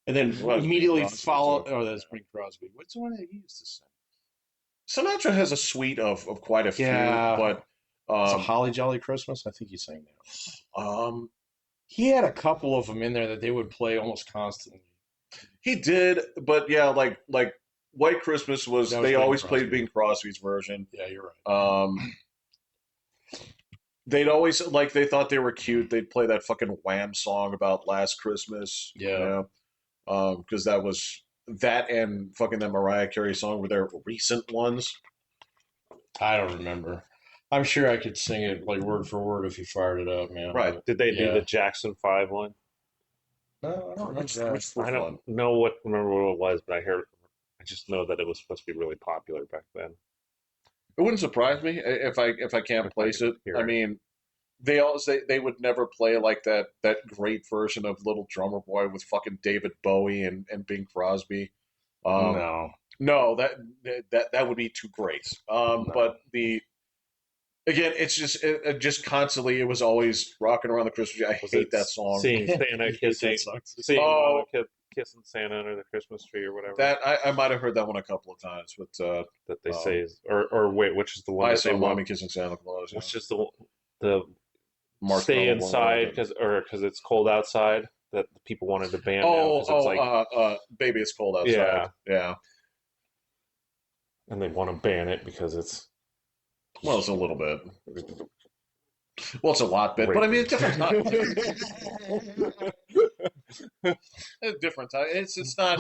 and then Well, that's immediately Bing Crosby, follow. too. Oh, that's Bing Crosby. What's the one that he used to sing? Sinatra has a suite of quite a few, Yeah. but It's a Holly Jolly Christmas. I think he sang that. um, He had a couple of them in there that they would play almost constantly. he did. But yeah, like White Christmas was. That was They Bing always Crosby. played Bing Crosby's version. Yeah, you're right. They'd always like they thought they were cute. They'd play that fucking Wham song about last Christmas. Yeah. Because that was that and fucking that Mariah Carey song were their recent ones. I don't remember. I'm sure I could sing it like word for word if you fired it up, man. Right. But, Did they do yeah. the Jackson 5 one? No, I don't remember Which, that. which was I don't fun. remember what it was, but I just know that it was supposed to be really popular back then. It wouldn't surprise me if I can't If I place could it. hear I it. mean, they would never play like that great version of Little Drummer Boy with fucking David Bowie and Bing Crosby. No. No, that would be too great. No. But again, it's just constantly. It was always rocking around the Christmas tree. I Was hate it that song. Seeing Santa kissing, That sucks. seeing Oh. Mama kissing Santa under the Christmas tree or whatever That I might have heard that one a couple of times, but that they say is, or wait, which is the one I that say they want? "Mommy Kissing Santa Claus." Which is the Mark stay Ruffalo one, inside whatever. because it's cold outside that the people wanted to ban now Oh, because it's like baby, it's cold outside. Yeah. Yeah. and they want to ban it because it's Well, it's a little bit. Well, it's a lot bit, but I mean, it's different time. It's different time. It's not.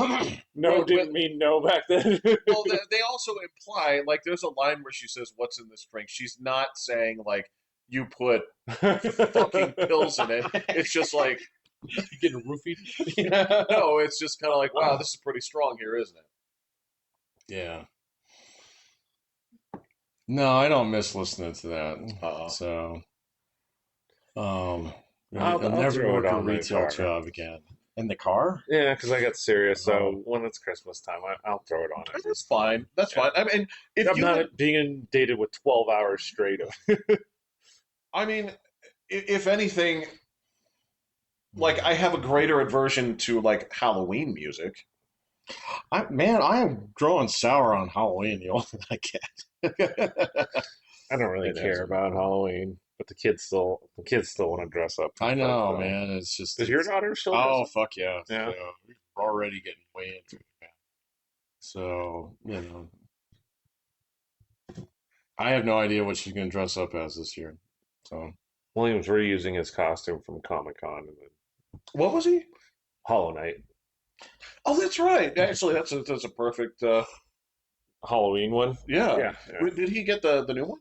no Well, didn't mean no back then. Well, they also imply like there's a line where she says, "What's in this drink?" She's not saying like you put fucking pills in it. It's just like You getting roofied? no. It's just kind of like, wow, this is pretty strong here, isn't it? Yeah. No, I don't miss listening to that. Uh-uh. So Um, I'll I'll never throw it work a on the retail car. job again. In the car? Yeah, because I got serious. Oh, So when it's Christmas time, I'll throw it on it. That's fine. That's Yeah. fine. I mean, if I'm you would, not being inundated with 12 hours straight of. I mean, if anything, like I have a greater aversion to like Halloween music. I am growing sour on Halloween the older I get. I don't really It is. care about Halloween, but the kids still want to dress up and I stuff. know, So man. It's just does your it's daughter still dress oh up? fuck yeah. Yeah. We're already getting way into it, man. So, I have no idea what she's gonna dress up as this year. So William's reusing his costume from Comic Con and then What was he? Hollow Knight Oh, that's right. Actually, that's a perfect. Halloween one. Yeah. Yeah, yeah. Did he get the new one?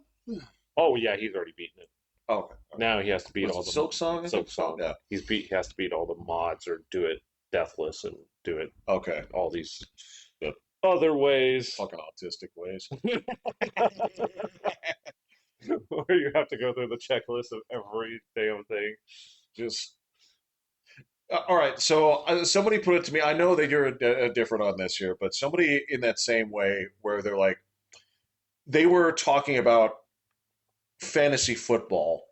Oh yeah, he's already beaten it. Oh, okay. Now he has to beat Was all it the Silk Song? I Silk think so? Song. Yeah. He has to beat all the mods or do it deathless and do it Okay. all these other ways. Fucking autistic ways. Where you have to go through the checklist of every damn thing. Just all right. So somebody put it to me. I know that you're different on this here, but somebody in that same way where they're like they were talking about fantasy football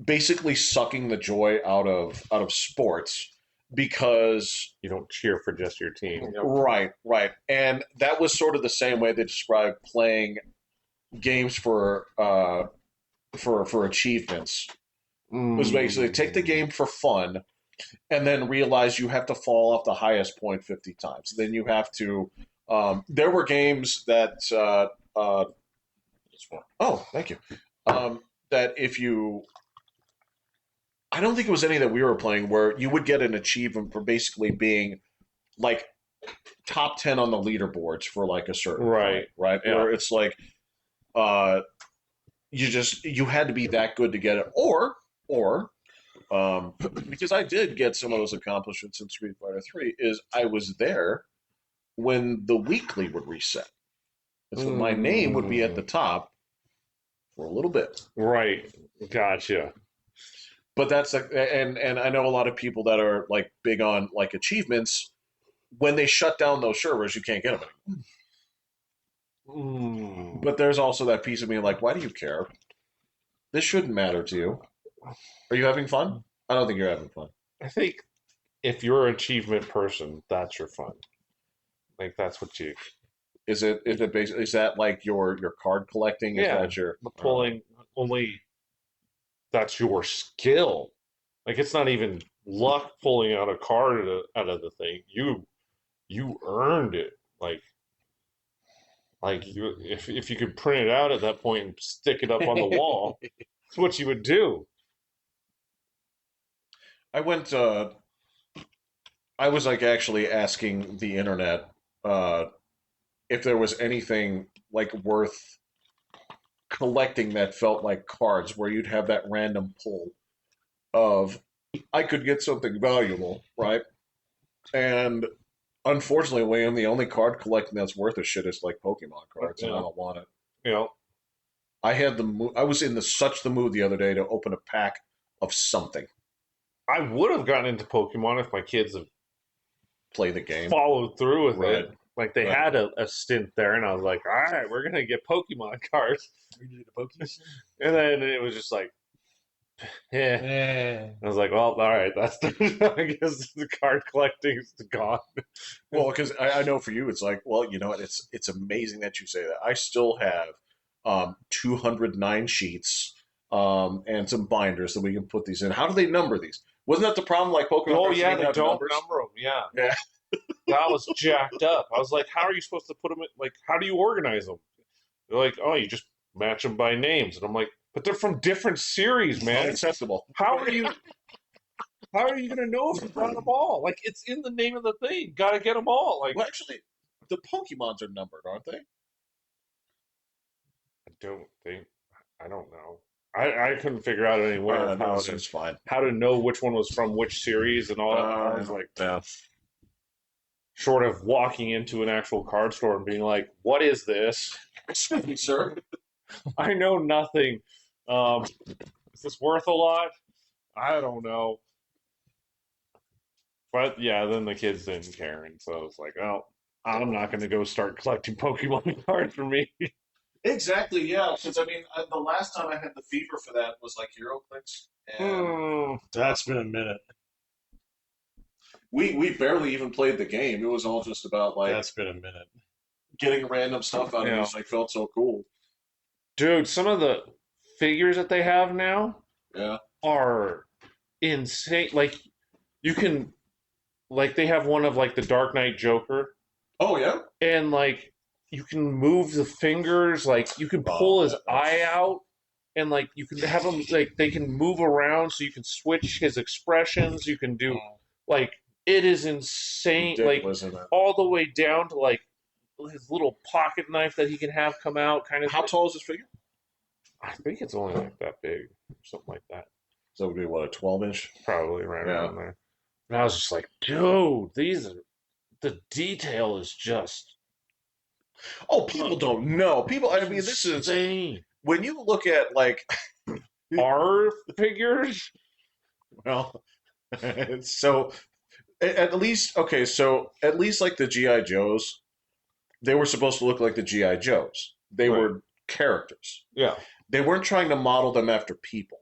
basically sucking the joy out of sports because You don't cheer for just your team. right, and that was sort of the same way they described playing games for achievements. It was basically take the game for fun and then realize you have to fall off the highest point 50 times. Then you have to. There were games that. Oh, thank you. That if you. I don't think it was any that we were playing where you would get an achievement for basically being like top 10 on the leaderboards for like a certain Right. point, right? Yeah. Where it's like uh, you had to be that good to get it, or because I did get some of those accomplishments in Street Fighter 3 is I was there when the weekly would reset. And so my name would be at the top for a little bit. Right. Gotcha. But that's like, and I know a lot of people that are like big on like achievements. When they shut down those servers, you can't get them anymore. But there's also that piece of me like, why do you care? This shouldn't matter to you. Are you having fun? I don't think you're having fun. I think if you're an achievement person, that's your fun. Like that's what you. Is it basically is that like your card collecting? Is Yeah. that your The pulling only. That's your skill. Like it's not even luck pulling out a card out of the thing. You earned it. Like you, if you could print it out at that point and stick it up on the wall, that's what you would do. I went. I was like actually asking the internet if there was anything like worth collecting that felt like cards, where you'd have that random pull of I could get something valuable, right? And unfortunately, William, the only card collecting that's worth a shit is like Pokemon cards, and I Yeah. don't want it. You know, I was in such the mood the other day to open a pack of something, I would have gotten into Pokemon if my kids had play the game. followed through with Right. it. Like they Right. had a stint there, and I was like, all right, we're gonna get Pokemon cards. And then it was just like, I was like, well, all right, that's I guess the card collecting's gone. Well, because I know for you, it's like, well, you know what? It's amazing that you say that. I still have 209 sheets and some binders that we can put these in. How do they number these? Wasn't that the problem? Like Pokemon Oh cards yeah, didn't they have don't numbers? number them. Yeah, Yeah. that was jacked up. I was like, how are you supposed to put them in? Like, how do you organize them? They're like, oh, you just match them by names, and I'm like, but they're from different series, man. Unacceptable. How are you? How are you gonna know if you got them all? Like, it's in the name of the thing. Got to get them all. Like, Well, actually, the Pokemons are numbered, aren't they? I don't think. I don't know. I couldn't figure out anywhere No, how this to is fine. know which one was from which series and all that. I was like, yeah. short of walking into an actual card store and being like, "What is this? Excuse me, sir. I know nothing. Is this worth a lot?" I don't know. But yeah, then the kids didn't care, and so it's like, oh, I'm not going to go start collecting Pokemon cards for me. Exactly, yeah. Because I mean, the last time I had the fever for that was like HeroClix, and That's been a minute. we barely even played the game. It was all just about like That's been a minute. getting random stuff out of Yeah. these. I felt so cool. Dude, some of the figures that they have now Yeah. are insane. Like you can, like they have one of like the Dark Knight Joker, Oh yeah. and like you can move the fingers, like you can pull his eye out, and like you can have them like they can move around, so you can switch his expressions. You can do like it is insane, like Ridiculous, isn't it? all the way down to like his little pocket knife that he can have come out, kind of. How tall is this figure? I think it's only like that big, something like that. So it would be what, a 12-inch? Probably right Yeah. around there. And I was just like, dude, these are the detail is just Oh, people don't know. People. I mean, this is insane. when you look at like Our figures, well, so at least okay, so at least like the GI Joes, they were supposed to look like the GI Joes. They Right. were characters. yeah, They weren't trying to model them after people,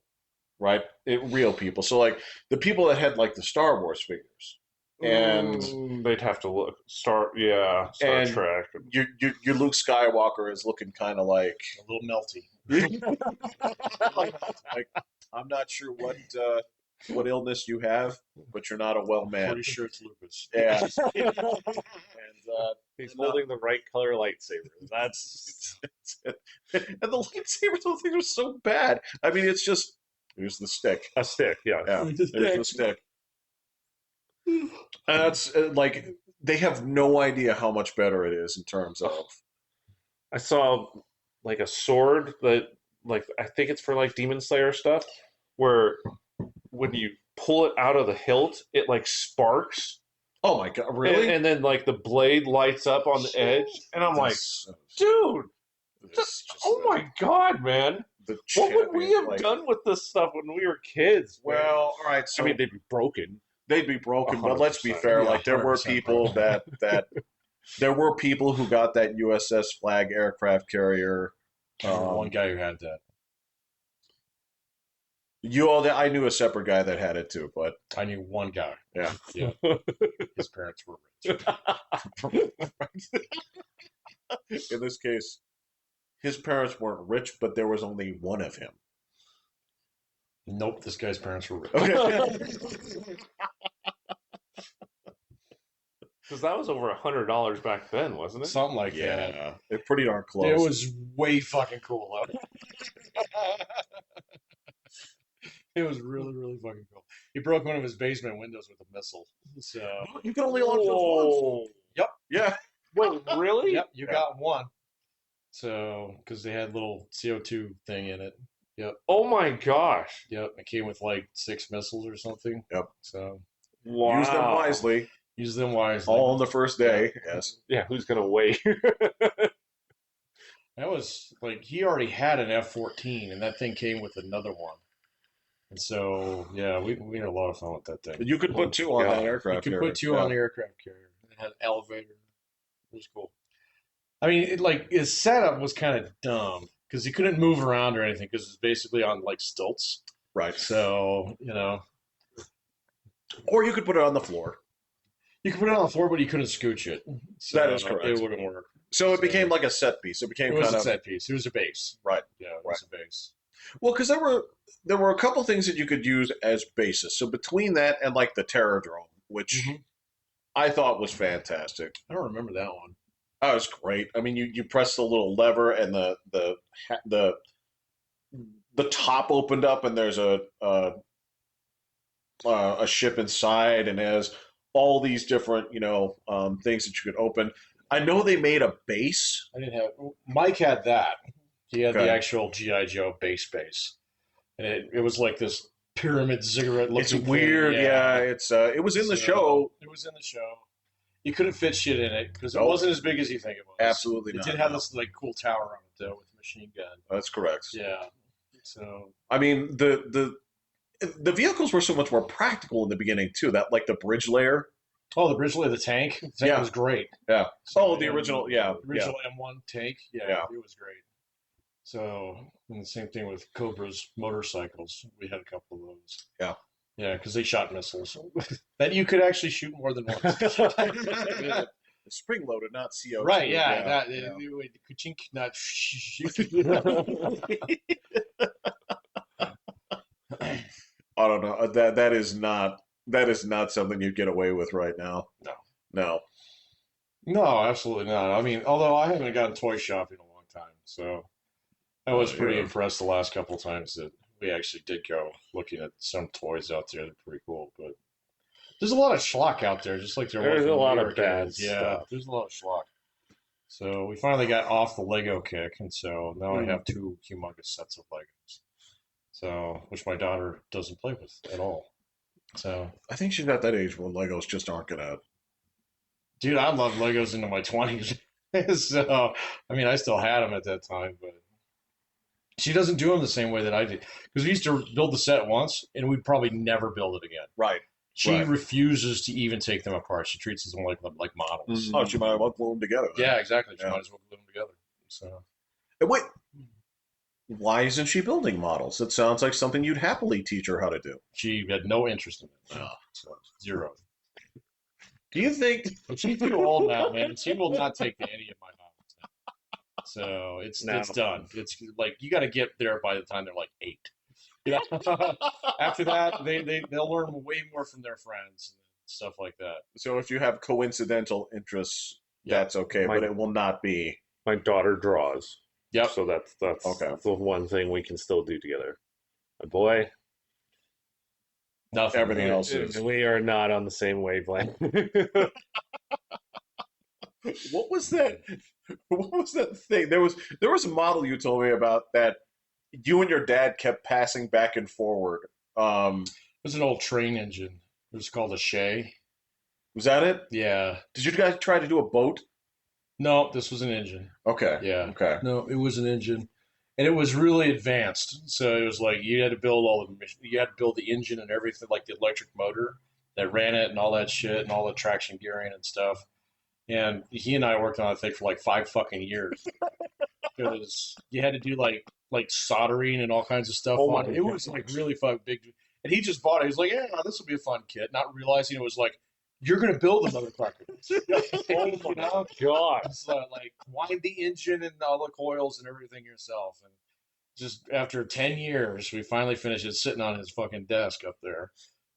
right? Real people. So like the people that had like the Star Wars figures, and they'd have to look Star And- Trek. your Luke Skywalker is looking kind of like A little melty. like I'm not sure what illness you have, but you're not a well man. Pretty sure it's lupus. Yeah, and He's holding the right color lightsaber. That's and the lightsabers, those things are so bad. I mean, it's just here's the stick. a stick. Yeah. Yeah, there's the stick. And that's like they have no idea how much better it is in terms of. I saw like a sword that like I think it's for like Demon Slayer stuff, where when you pull it out of the hilt, it like sparks. Oh my god! Really? And then like the blade lights up on the edge, and I'm like, dude, oh my god, man! What would we have done with this stuff when we were kids? Man? Well, all right. So I mean, they'd be broken. they'd be broken, but let's be 100%. fair. Yeah, Like there were 100% people that there were people who got that USS flag aircraft carrier. One guy who had that. I knew a separate guy that had it too, but I knew one guy. yeah. Yeah. His parents were rich. In this case, his parents weren't rich, but there was only one of him. Nope, this guy's parents were rich. Because that was over $100 back then, wasn't it? Something like that. Yeah, it's pretty darn close. It was way fucking cool, though. It was really, really fucking cool. He broke one of his basement windows with a missile. So, You can only launch those once. yep, Yeah. Wait, really? yep, you got one. So, because they had a little CO2 thing in it. Yep, Oh my gosh! yep. It came with like 6 missiles or something. Yep. So, Wow. Use them wisely. use them wisely. All on the first day. Yes. Yeah, who's gonna wait? That was like he already had an F-14, and that thing came with another one. And so, yeah, we had a lot of fun with that thing. You could put two on Yeah. that You aircraft could carrier. put 2 on the aircraft carrier. It had an elevator. It was cool. I mean, his setup was kind of dumb because he couldn't move around or anything because it's basically on like stilts. Right. So Or you could put it on the floor. you could put it on the floor, but you couldn't scooch it. So That is correct. It wouldn't work. So it So- became like a set piece. It became It was kind a of set piece. It was a base. right. Yeah, it was a base. Well, because there were a couple things that you could use as bases. So between that and like the Terrordrome, which Mhm. I thought was fantastic. I don't remember that one. That was great. I mean, you press the little lever and the top opened up and there's a ship inside and it has all these different things that you could open. I know they made a base. I didn't have. Mike had that. He had Okay. the actual GI Joe base, and it was like this pyramid ziggurat looking. It's weird. thing. Yeah, it was in the show. It was in the show. You couldn't fit shit in it because it Nope. wasn't as big as you think it was. Absolutely It not. did have this like cool tower on it though with a machine gun. That's correct. Yeah. So I mean, the vehicles were so much more practical in the beginning too. That like the bridge layer. Oh, the originally the tank. The tank Yeah. was great. Yeah. So, Oh, the original. Yeah. the original M1 tank. Yeah, Yeah. it was great. So, and the same thing with Cobra's motorcycles. We had a couple of those. Yeah. Yeah, because they shot missiles that you could actually shoot more than once. Spring loaded, not CO2. Right? Yeah, Yeah. it would kuchink, not. I don't know. That is not something you'd get away with right now. No. No. No, absolutely not. I mean, although I haven't gone toy shopping in a long time, so I was pretty Yeah. impressed the last couple of times that we actually did go looking at some toys out there that are pretty cool. But there's a lot of schlock out there, just like there was There's when a lot we of were bad kids. Yeah, stuff. there's a lot of schlock. So we finally got off the Lego kick, and so now I have two humongous sets of Legos. So, which my daughter doesn't play with at all. So, I think she's at that age when Legos just aren't gonna. dude, I loved Legos into my 20s. So, I mean, I still had them at that time, but she doesn't do them the same way that I did. Because we used to build the set once, and we'd probably never build it again. Right. She Right. refuses to even take them apart. She treats them like models. Oh, she might as well glue them together. Then. Yeah, exactly. She Yeah. might as well glue them together. So, And wait, why isn't she building models? It sounds like something you'd happily teach her how to do. she had no interest in it. Oh. So, zero. Do you think? But she's too old now, man. She will not take to any of my models now. So it's done. It's like you got to get there by the time they're like 8. Yeah. After that, they'll learn way more from their friends and stuff like that. So if you have coincidental interests, that's okay, but it will not be. My daughter draws. Yep. So that's Okay. the one thing we can still do together. My boy, Nothing. Everything else is. we are not on the same wavelength. What was that? What was that thing? There was a model you told me about that you and your dad kept passing back and forward. It was an old train engine. It was called a Shay. Was that it? Yeah. Did you guys try to do a boat? No, this was an engine. Okay. Yeah. Okay. No, it was an engine, and it was really advanced. So it was like you had to build you had to build the engine and everything, like the electric motor that ran it and all that shit and all the traction gearing and stuff. And he and I worked on that thing for like 5 fucking years because you had to do like soldering and all kinds of stuff Oh on my it. It was like really fucking big. And he just bought it. He was like, "Yeah, this will be a fun kit," not realizing it was like, "You're gonna build the motherfucker." Oh my god! So, like wind the engine and all the coils and everything yourself. And just after 10 years, we finally finished it sitting on his fucking desk up there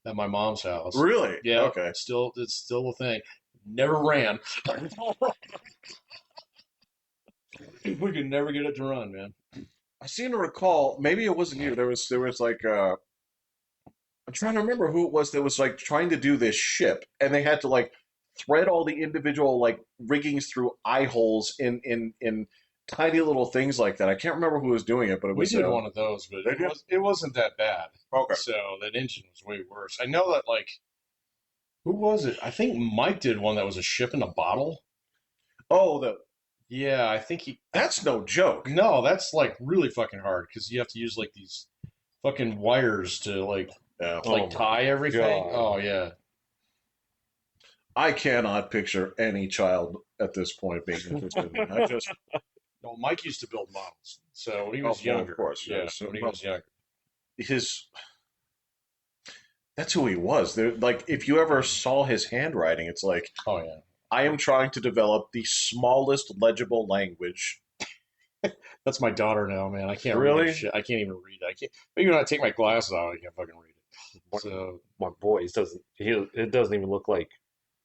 at my mom's house. Really? Yeah. Okay. It's still a thing. Never ran. We could never get it to run, man. I seem to recall. Maybe it wasn't you. There was like. I'm trying to remember who it was that was like trying to do this ship, and they had to like thread all the individual like riggings through eye holes in tiny little things like that. I can't remember who was doing it, but it We was did one of those, but it wasn't that bad. Okay. So that engine was way worse. I know that like who was it? I think Mike did one that was a ship in a bottle. Oh, Yeah, I think he. that's no joke. No, that's like really fucking hard because you have to use like these fucking wires to like Yeah. tie everything. God. Oh yeah. I cannot picture any child at this point being interested in it. I just No, Mike used to build models. So when he was well, younger, of course, yeah, yes. when he was younger. his that's who he was. There, like if you ever saw his handwriting, it's like Oh yeah. I am trying to develop the smallest legible language. That's my daughter now, man. I can't Really? read shit. I can't even read it. I can't. Even when I take my glasses off, I can't fucking read it. So My boy, it doesn't even look like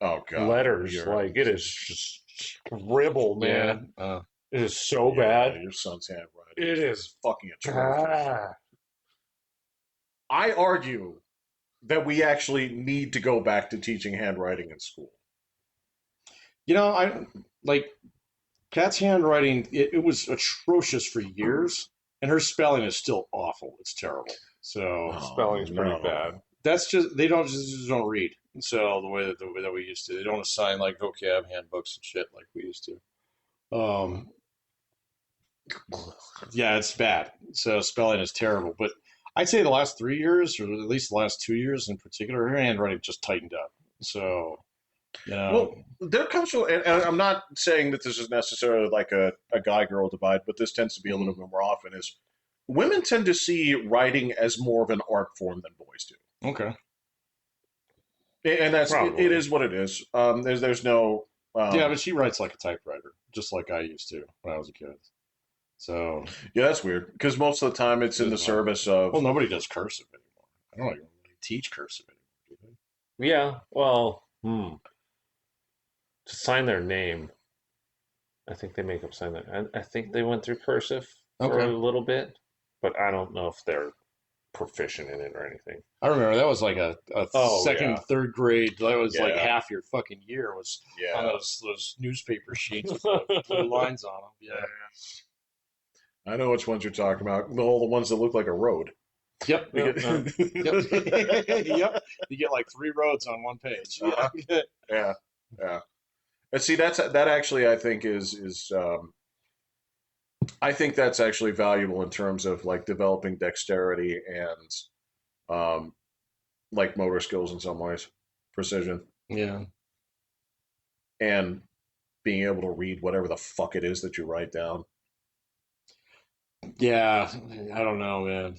Oh god, letters. You're- Like it is just scribbled, man. yeah. It is so yeah, bad. Your son's handwriting. It is. Fucking atrocious. Ah. I argue that we actually need to go back to teaching handwriting in school. I like Kat's handwriting. It was atrocious for years, and her spelling is still awful. It's terrible. So Spelling's pretty no. bad. that's they just don't read. So the way that we used to, they don't assign like vocab handbooks and shit like we used to. Yeah, it's bad. So spelling is terrible. But I'd say the last 3 years, or at least the last 2 years in particular, her handwriting just tightened up. So, Well, there comes from, and I'm not saying that this is necessarily like a guy girl divide, but this tends to be a little bit more often. Is women tend to see writing as more of an art form than boys do, okay. and that's it Probably. is what it is. There's no Yeah, but she writes like a typewriter, just like I used to when I was a kid. So, yeah, that's weird because most of the time it's in the service well, of nobody does cursive anymore. I don't even really teach cursive anymore, do Yeah. Well, to sign their name, I think they make them sign that. I think they went through cursive they? for Okay. a little bit, but I don't know if they're proficient in it or anything. I remember that was like a Oh second, yeah, third grade. That was like yeah, half your fucking year was on yeah. those newspaper sheets with the blue lines on them. Yeah. I know which ones you're talking about. All the ones that look like a road. Yep. yeah, Because- Yep. Yep. You get like 3 roads on one page. Uh-huh. Yeah. yeah, yeah. And see, that actually I think is I think that's actually valuable in terms of like developing dexterity and um, like motor skills in some ways, precision, Yeah. and being able to read whatever the fuck it is that you write down. Yeah. I don't know, man.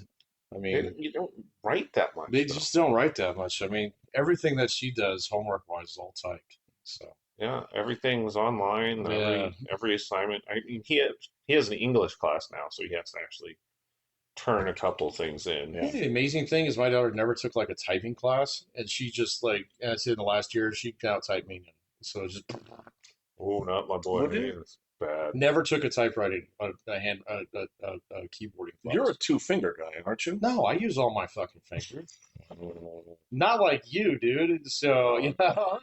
I They- mean, you don't write that much. they Though. just don't write that much. I mean, everything that she does homework wise is all typed. So, Yeah, everything's online. yeah. Every assignment. I mean, he has an English class now, so he has to actually turn a couple things in. Yeah. The amazing thing is my daughter never took like a typing class, and she just like, and I'd say in the last year she out typed me. So it just Oh, not my boy. What do you- It's bad. never took a typewriting, a keyboarding You're a class. two-finger guy, aren't you? No, I use all my fucking fingers. Mm. Not like you, dude. So you know,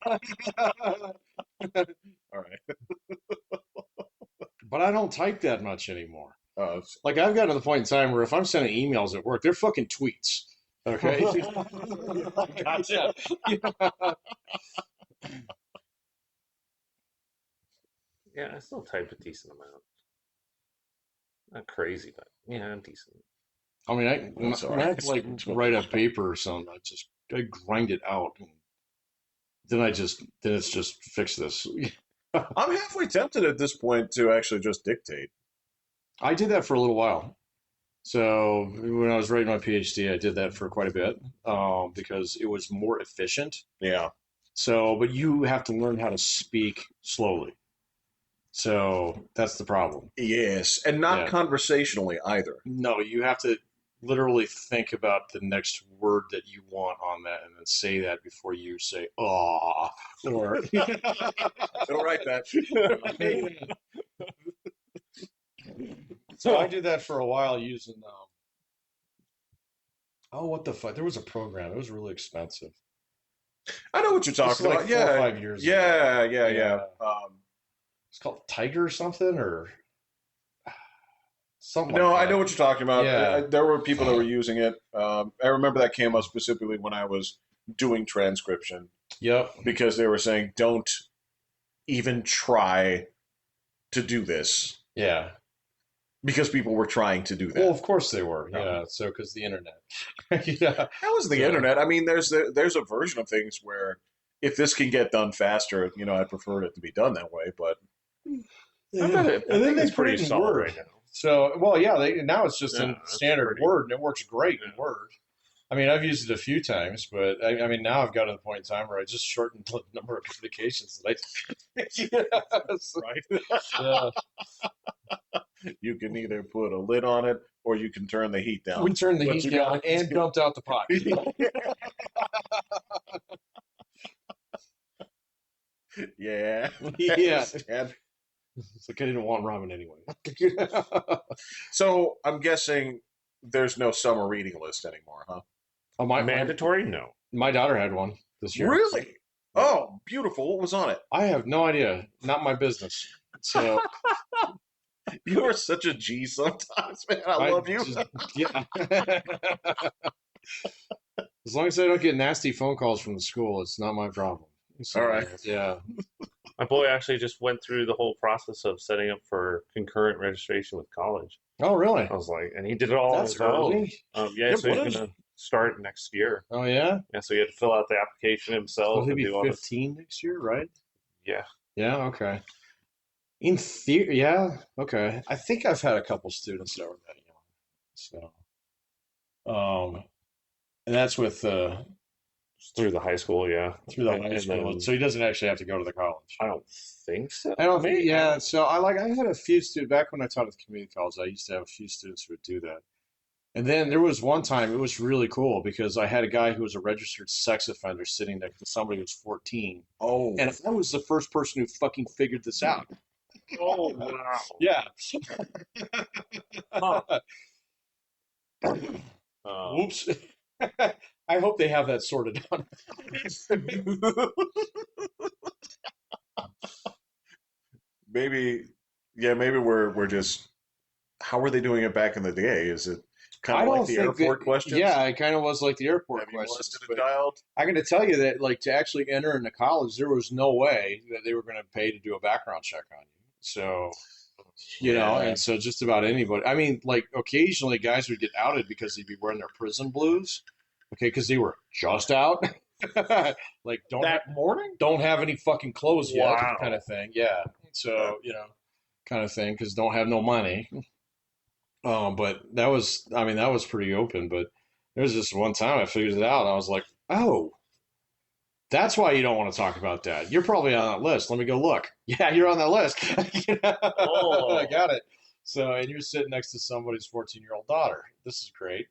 All right. but I don't type that much anymore. Uh, Like I've gotten to the point in time where if I'm sending emails at work, they're fucking tweets. Okay. Gotcha. Yeah, I still type a decent amount. Not crazy, but yeah, I'm decent. I mean, That's all when I right. have to like write a paper or something, I grind it out, and then it's just fix this. I'm halfway tempted at this point to actually just dictate. I did that for a little while. So when I was writing my PhD, I did that for quite a bit because it was more efficient. Yeah. So, but you have to learn how to speak slowly. So that's the problem. Yes, and not Yeah. conversationally either. No, you have to literally think about the next word that you want on that and then say that before you say "ah" or Don't write that. So I did that for a while using oh, what the fuck, there was a program, it was really expensive. I know what you're This is talking like about. 4 or Yeah, 5 years ago. yeah. It's called Tiger or something, or something No, like I that. know what you're talking about. Yeah. There were people that were using it. I remember that came up specifically when I was doing transcription Yep. because they were saying, don't even try to do this Yeah. because people were trying to do that. Well, of course they were. No. Yeah. So because the internet. Yeah. That was the So- internet. I mean, there's a version of things where if this can get done faster, I prefer it to be done that way. But I think it's put pretty it in solid Word. right now. So, well, yeah, now it's just in Yeah, that's standard pretty- Word, and it works great in Yeah. Word. I mean, I've used it a few times, but I mean, now I've got to the point in time where I just shortened the number of communications that yes. right, Yeah. you can either put a lid on it or you can turn the heat down. We turned the But heat you down gotta- and dumped out the pot. Yeah. Yeah. And It's like I didn't want ramen anyway. so I'm guessing there's no summer reading list anymore, huh? Oh, Mandatory? No. my daughter had one this year. Really? Oh, beautiful. What was on it? I have no idea. Not my business. So You are such a G sometimes, man. I love you. Yeah. As long as I don't get nasty phone calls from the school, it's not my problem. So, All right. Yeah. My boy actually just went through the whole process of setting up for concurrent registration with college. Oh, really? I was like, and he did it all on That's his own. early. Yeah, Yeah, so what he's is gonna start next year. Oh, yeah? Yeah, so he had to fill out the application So himself he'll and be do all this. 15 next year, right? Yeah, Yeah, okay. In theory, yeah, okay. I think I've had a couple students that were that young. So, and that's with through the high school. Yeah, through the high and school. then So he doesn't actually have to go to the college. I don't think so. I don't think, Maybe I yeah. don't. So I had a few students back when I taught at the community college. I used to have a few students who would do that. And then there was one time it was really cool because I had a guy who was a registered sex offender sitting next to somebody who was 14, Oh, and I was the first person who fucking figured this out. Oh wow. Yeah. Huh. Whoops. I hope they have that sorted out. maybe, yeah, maybe we're just. How were they doing it back in the day? Is it kind I of like don't the think airport that, questions? yeah, it kind of was like the airport Have you questions. molested a But child? I'm going to tell you that, like, to actually enter into college, there was no way that they were going to pay to do a background check on you. So, Yeah. and so just about anybody. I mean, like, occasionally guys would get outed because they'd be wearing their prison blues, okay, because they were just out. Like, That morning? don't have any fucking clothes yet, Wow. kind of thing. Yeah. So, kind of thing, because don't have no money. But I mean, that was pretty open. But there was this one time I figured it out, and I was like, oh, that's why you don't want to talk about that. You're probably on that list. Let me go look. Yeah, you're on that list. Oh. I got it. So, and you're sitting next to somebody's 14-year-old daughter. This is great.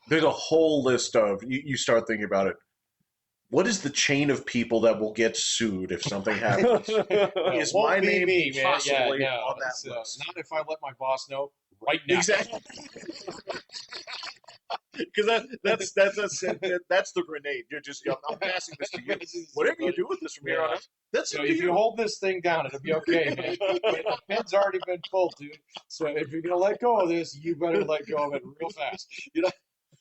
There's a whole list of, you start thinking about it. What is the chain of people that will get sued if something happens? Is Won't my be name me, man. possibly Yeah, no. on that So, list? not if I let my boss know right now. Exactly. Because that's the grenade. You're just, I'm passing this to you. Whatever you do with this from here on out, that's So up to if you you. hold this thing down, it'll be okay, man. But the pin's already been pulled, dude. So if you're gonna let go of this, you better let go of it real fast.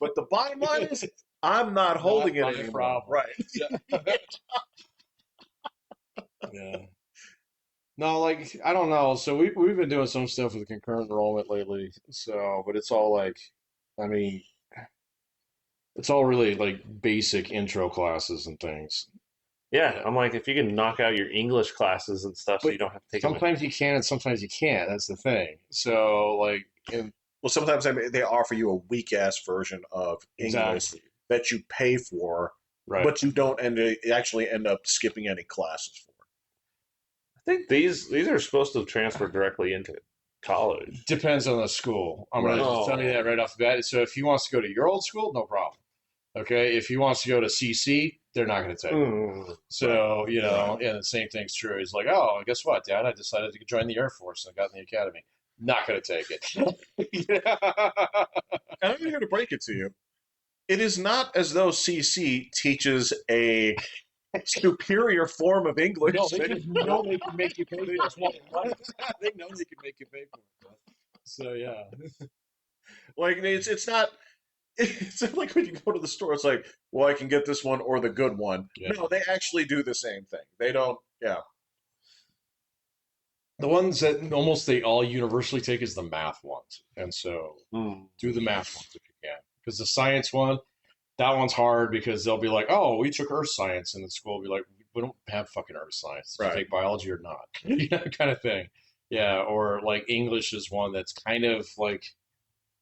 But the bottom line is, I'm not holding it my anymore. problem. Right. Yeah. No, like I don't know. So we've been doing some stuff with concurrent enrollment lately. So, but it's all like, I mean, it's all really like basic intro classes and things. Yeah, I'm like, if you can knock out your English classes and stuff, so But you don't have to take them. sometimes you can and sometimes you can't. That's the thing. So like, Well, sometimes they offer you a weak ass version of English exactly. that you pay for, Right. but you don't actually end up skipping any classes for. I think these are supposed to transfer directly into college. Depends on the school. I'm Right. going to just tell you that right off the bat. So if he wants to go to your old school, no problem. Okay. If he wants to go to CC, they're not going to take it. Mm. So, and the same thing's true. He's like, oh, guess what, Dad? I decided to join the Air Force and I got in the academy. Not going to take it. And I'm here to break it to you. It is not as though CC teaches a superior form of English. No, they just know they can make you pay for it. They know they can make you pay for it. So, yeah. Like it's not. It's like when you go to the store. It's like, well, I can get this one or the good one. Yeah. No, they actually do the same thing. They don't. Yeah. The ones that almost they all universally take is the math ones. And so do the math ones if you can. Because the science one, that one's hard because they'll be like, oh, we took earth science. And the school will be like, we don't have fucking earth science. Did you take biology or not? Kind of thing. Yeah. Or like English is one that's kind of like,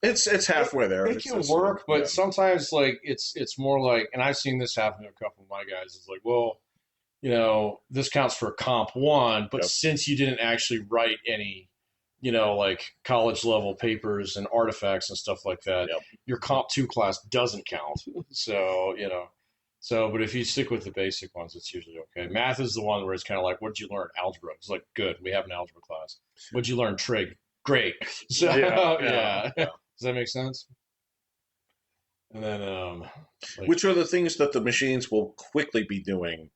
It's halfway there. it can work, but sometimes like it's more like, and I've seen this happen to a couple of my guys. It's like, well, this counts for comp one, but since you didn't actually write any, like college level papers and artifacts and stuff like that, your comp two class doesn't count. So, but if you stick with the basic ones, it's usually okay. Math is the one where it's kind of like, what did you learn? Algebra. It's like, good, we have an algebra class. What did you learn? Trig. Great. So, yeah. Does that make sense? And then, which are the things that the machines will quickly be doing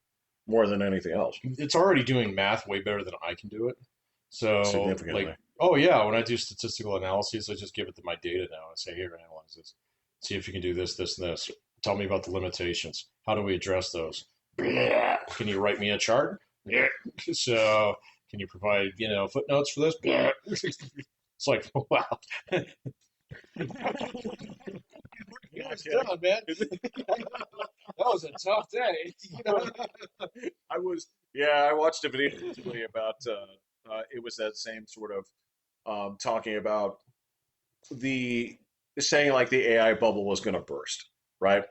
more than anything else? It's already doing math way better than I can do it. So, Significantly. like, oh yeah, when I do statistical analyses, I just give it to my data now and say, here, analyze this. See if you can do this, this, and this. Tell me about the limitations. How do we address those? Can you write me a chart? Yeah. So can you provide, footnotes for this? Yeah. It's like, wow. You guys done, man. That was a tough day. I was, yeah, I watched a video recently about, it was that same sort of talking about the saying like the AI bubble was going to burst, right?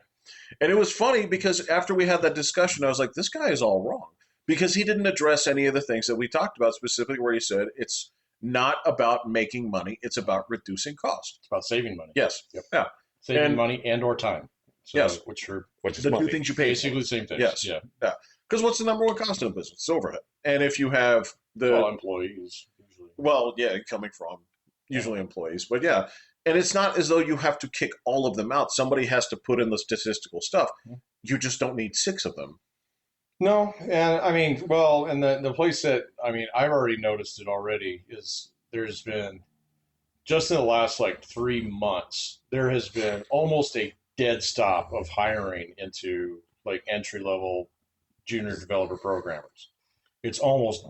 And it was funny because after we had that discussion, I was like, this guy is all wrong because he didn't address any of the things that we talked about, specifically where he said it's not about making money, it's about reducing cost. It's about saving money. Yes. Yep. Yeah. Saving And money and or time. So, yes, which are which is the two money. things you pay basically for. the same things. Yes. Yeah. Yeah. Because what's the number one cost in a business? It's overhead. And if you have Well, the, employees usually. well, yeah, coming from usually employees, but yeah. And it's not as though you have to kick all of them out. Somebody has to put in the statistical stuff. You just don't need 6 of them. No, and I mean, well, and the place that I mean, I've already noticed it already is there's been just in the last like 3 months, there has been almost a dead stop of hiring into like entry level junior developer programmers. It's almost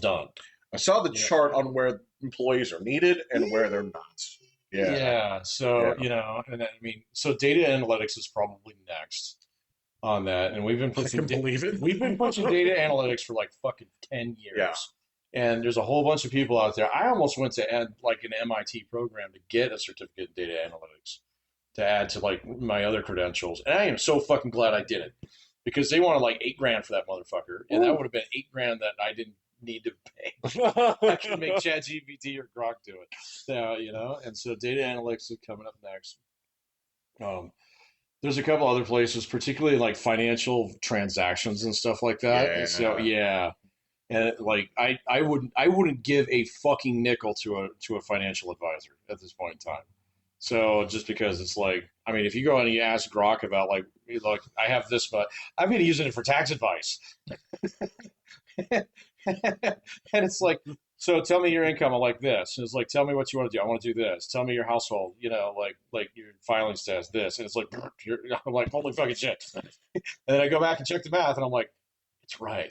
done. I saw the You know, chart on where employees are needed and where they're not. Yeah. yeah. So, Yeah. and I mean, so data analytics is probably next on that. And we've been I pushing, can believe it. we've been pushing data analytics for like fucking 10 years. Yeah. And there's a whole bunch of people out there. I almost went to add like an MIT program to get a certificate in data analytics to add to like my other credentials. And I am so fucking glad I did it because they wanted like $8,000 for that motherfucker. And that would have been $8,000 that I didn't need to pay. I can make ChatGPT or Grok do it. So, and so data analytics is coming up next. Um, there's a couple other places, particularly like financial transactions and stuff like that. And so, Yeah. yeah. And like I wouldn't give a fucking nickel to a financial advisor at this point in time. So just because it's like, I mean, if you go and you ask Grok about like I have this, but I've been using it for tax advice, and it's like, so tell me your income. I'm like this, and it's like, tell me what you want to do. I want to do this. Tell me your household. Like your filing status. This, and it's like, I'm like, holy fucking shit. And then I go back and check the math, and I'm like, it's right.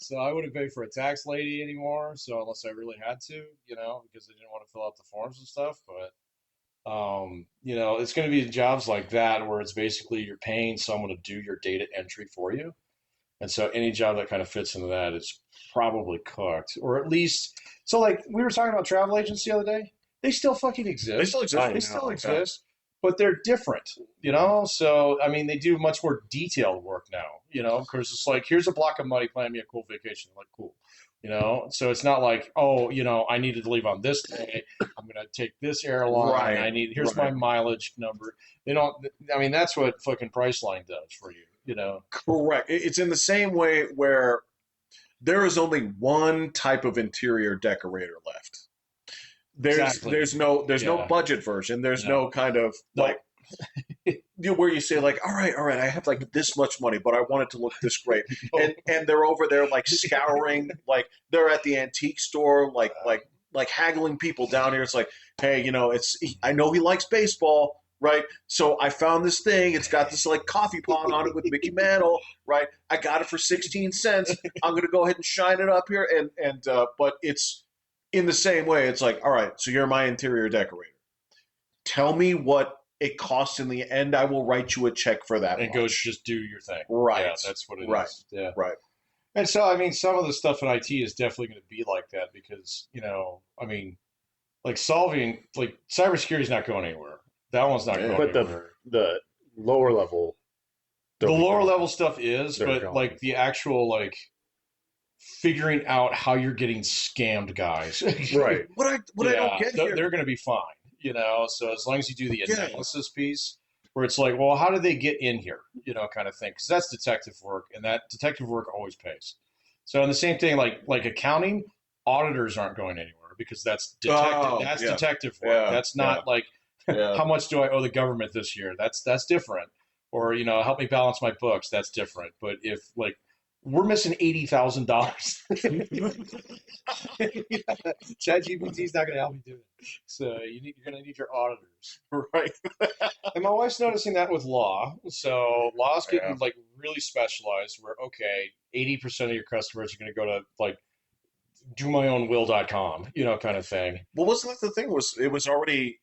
So I wouldn't pay for a tax lady anymore. So unless I really had to, because I didn't want to fill out the forms and stuff. But it's going to be jobs like that where it's basically you're paying someone to do your data entry for you. And so any job that kind of fits into that is probably cooked, or at least. So like we were talking about travel agents the other day, they still fucking exist. They still exist. They still exist, but they're different, So I mean, they do much more detailed work now, because it's like here's a block of money, plan me a cool vacation. I'm like cool, So it's not like I needed to leave on this day. I'm gonna take this airline. Right. Here's my mileage number. They don't. I mean, that's what fucking Priceline does for you. Correct. It's in the same way where there is only one type of interior decorator left. There's no budget version. There's no kind of like where you say like, all right, I have like this much money, but I want it to look this great, and they're over there like scouring, like they're at the antique store, like haggling people down here. It's like, hey, I know he likes baseball. Right, so I found this thing. It's got this like coffee pot on it with Mickey Mantle. Right, I got it for 16 cents. I'm gonna go ahead and shine it up here, but it's in the same way. It's like, all right, so you're my interior decorator. Tell me what it costs in the end. I will write you a check for that. And go just do your thing. Right, yeah, that's what it right. is. Yeah, right. And so I mean, some of the stuff in IT is definitely going to be like that because I mean, like solving like cybersecurity is not going anywhere. That one's not going but anywhere. The lower level, the lower level stuff is, but going. like the actual like figuring out how you're getting scammed, guys. Right. What I don't get here, they're going to be fine. So as long as you do the analysis piece, where it's like, well, how did they get in here? Kind of thing, because that's detective work, and that detective work always pays. So, and the same thing, like accounting, auditors aren't going anywhere because that's detective. Detective work. Yeah. That's not like how much do I owe the government this year? That's different. Or help me balance my books. That's different. But if like we're missing $80,000. ChatGPT is not going to help you do it. So you're going to need your auditors. Right. And my wife's noticing that with law. So law's Yeah. getting like really specialized where, okay, 80% of your customers are going to go to like domyownwill.com, kind of thing. Well, wasn't that the thing? It was already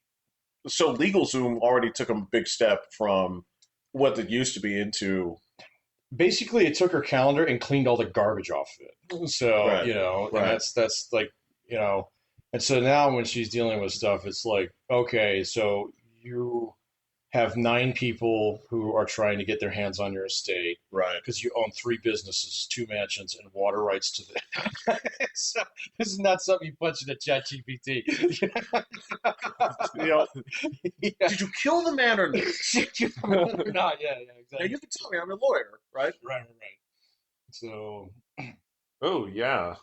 so LegalZoom already took a big step from what it used to be into Basically, it took her calendar and cleaned all the garbage off of it. So, right, and right, that's like, and so now when she's dealing with stuff, it's like, okay, so you have 9 people who are trying to get their hands on your estate right. because you own 3 businesses, 2 mansions, and water rights to the. So this is not something you punch into ChatGPT. You know, Yeah. did you kill the man or not? No, yeah, Now exactly. you can tell me. I'm a lawyer, right? Right. So Oh yeah.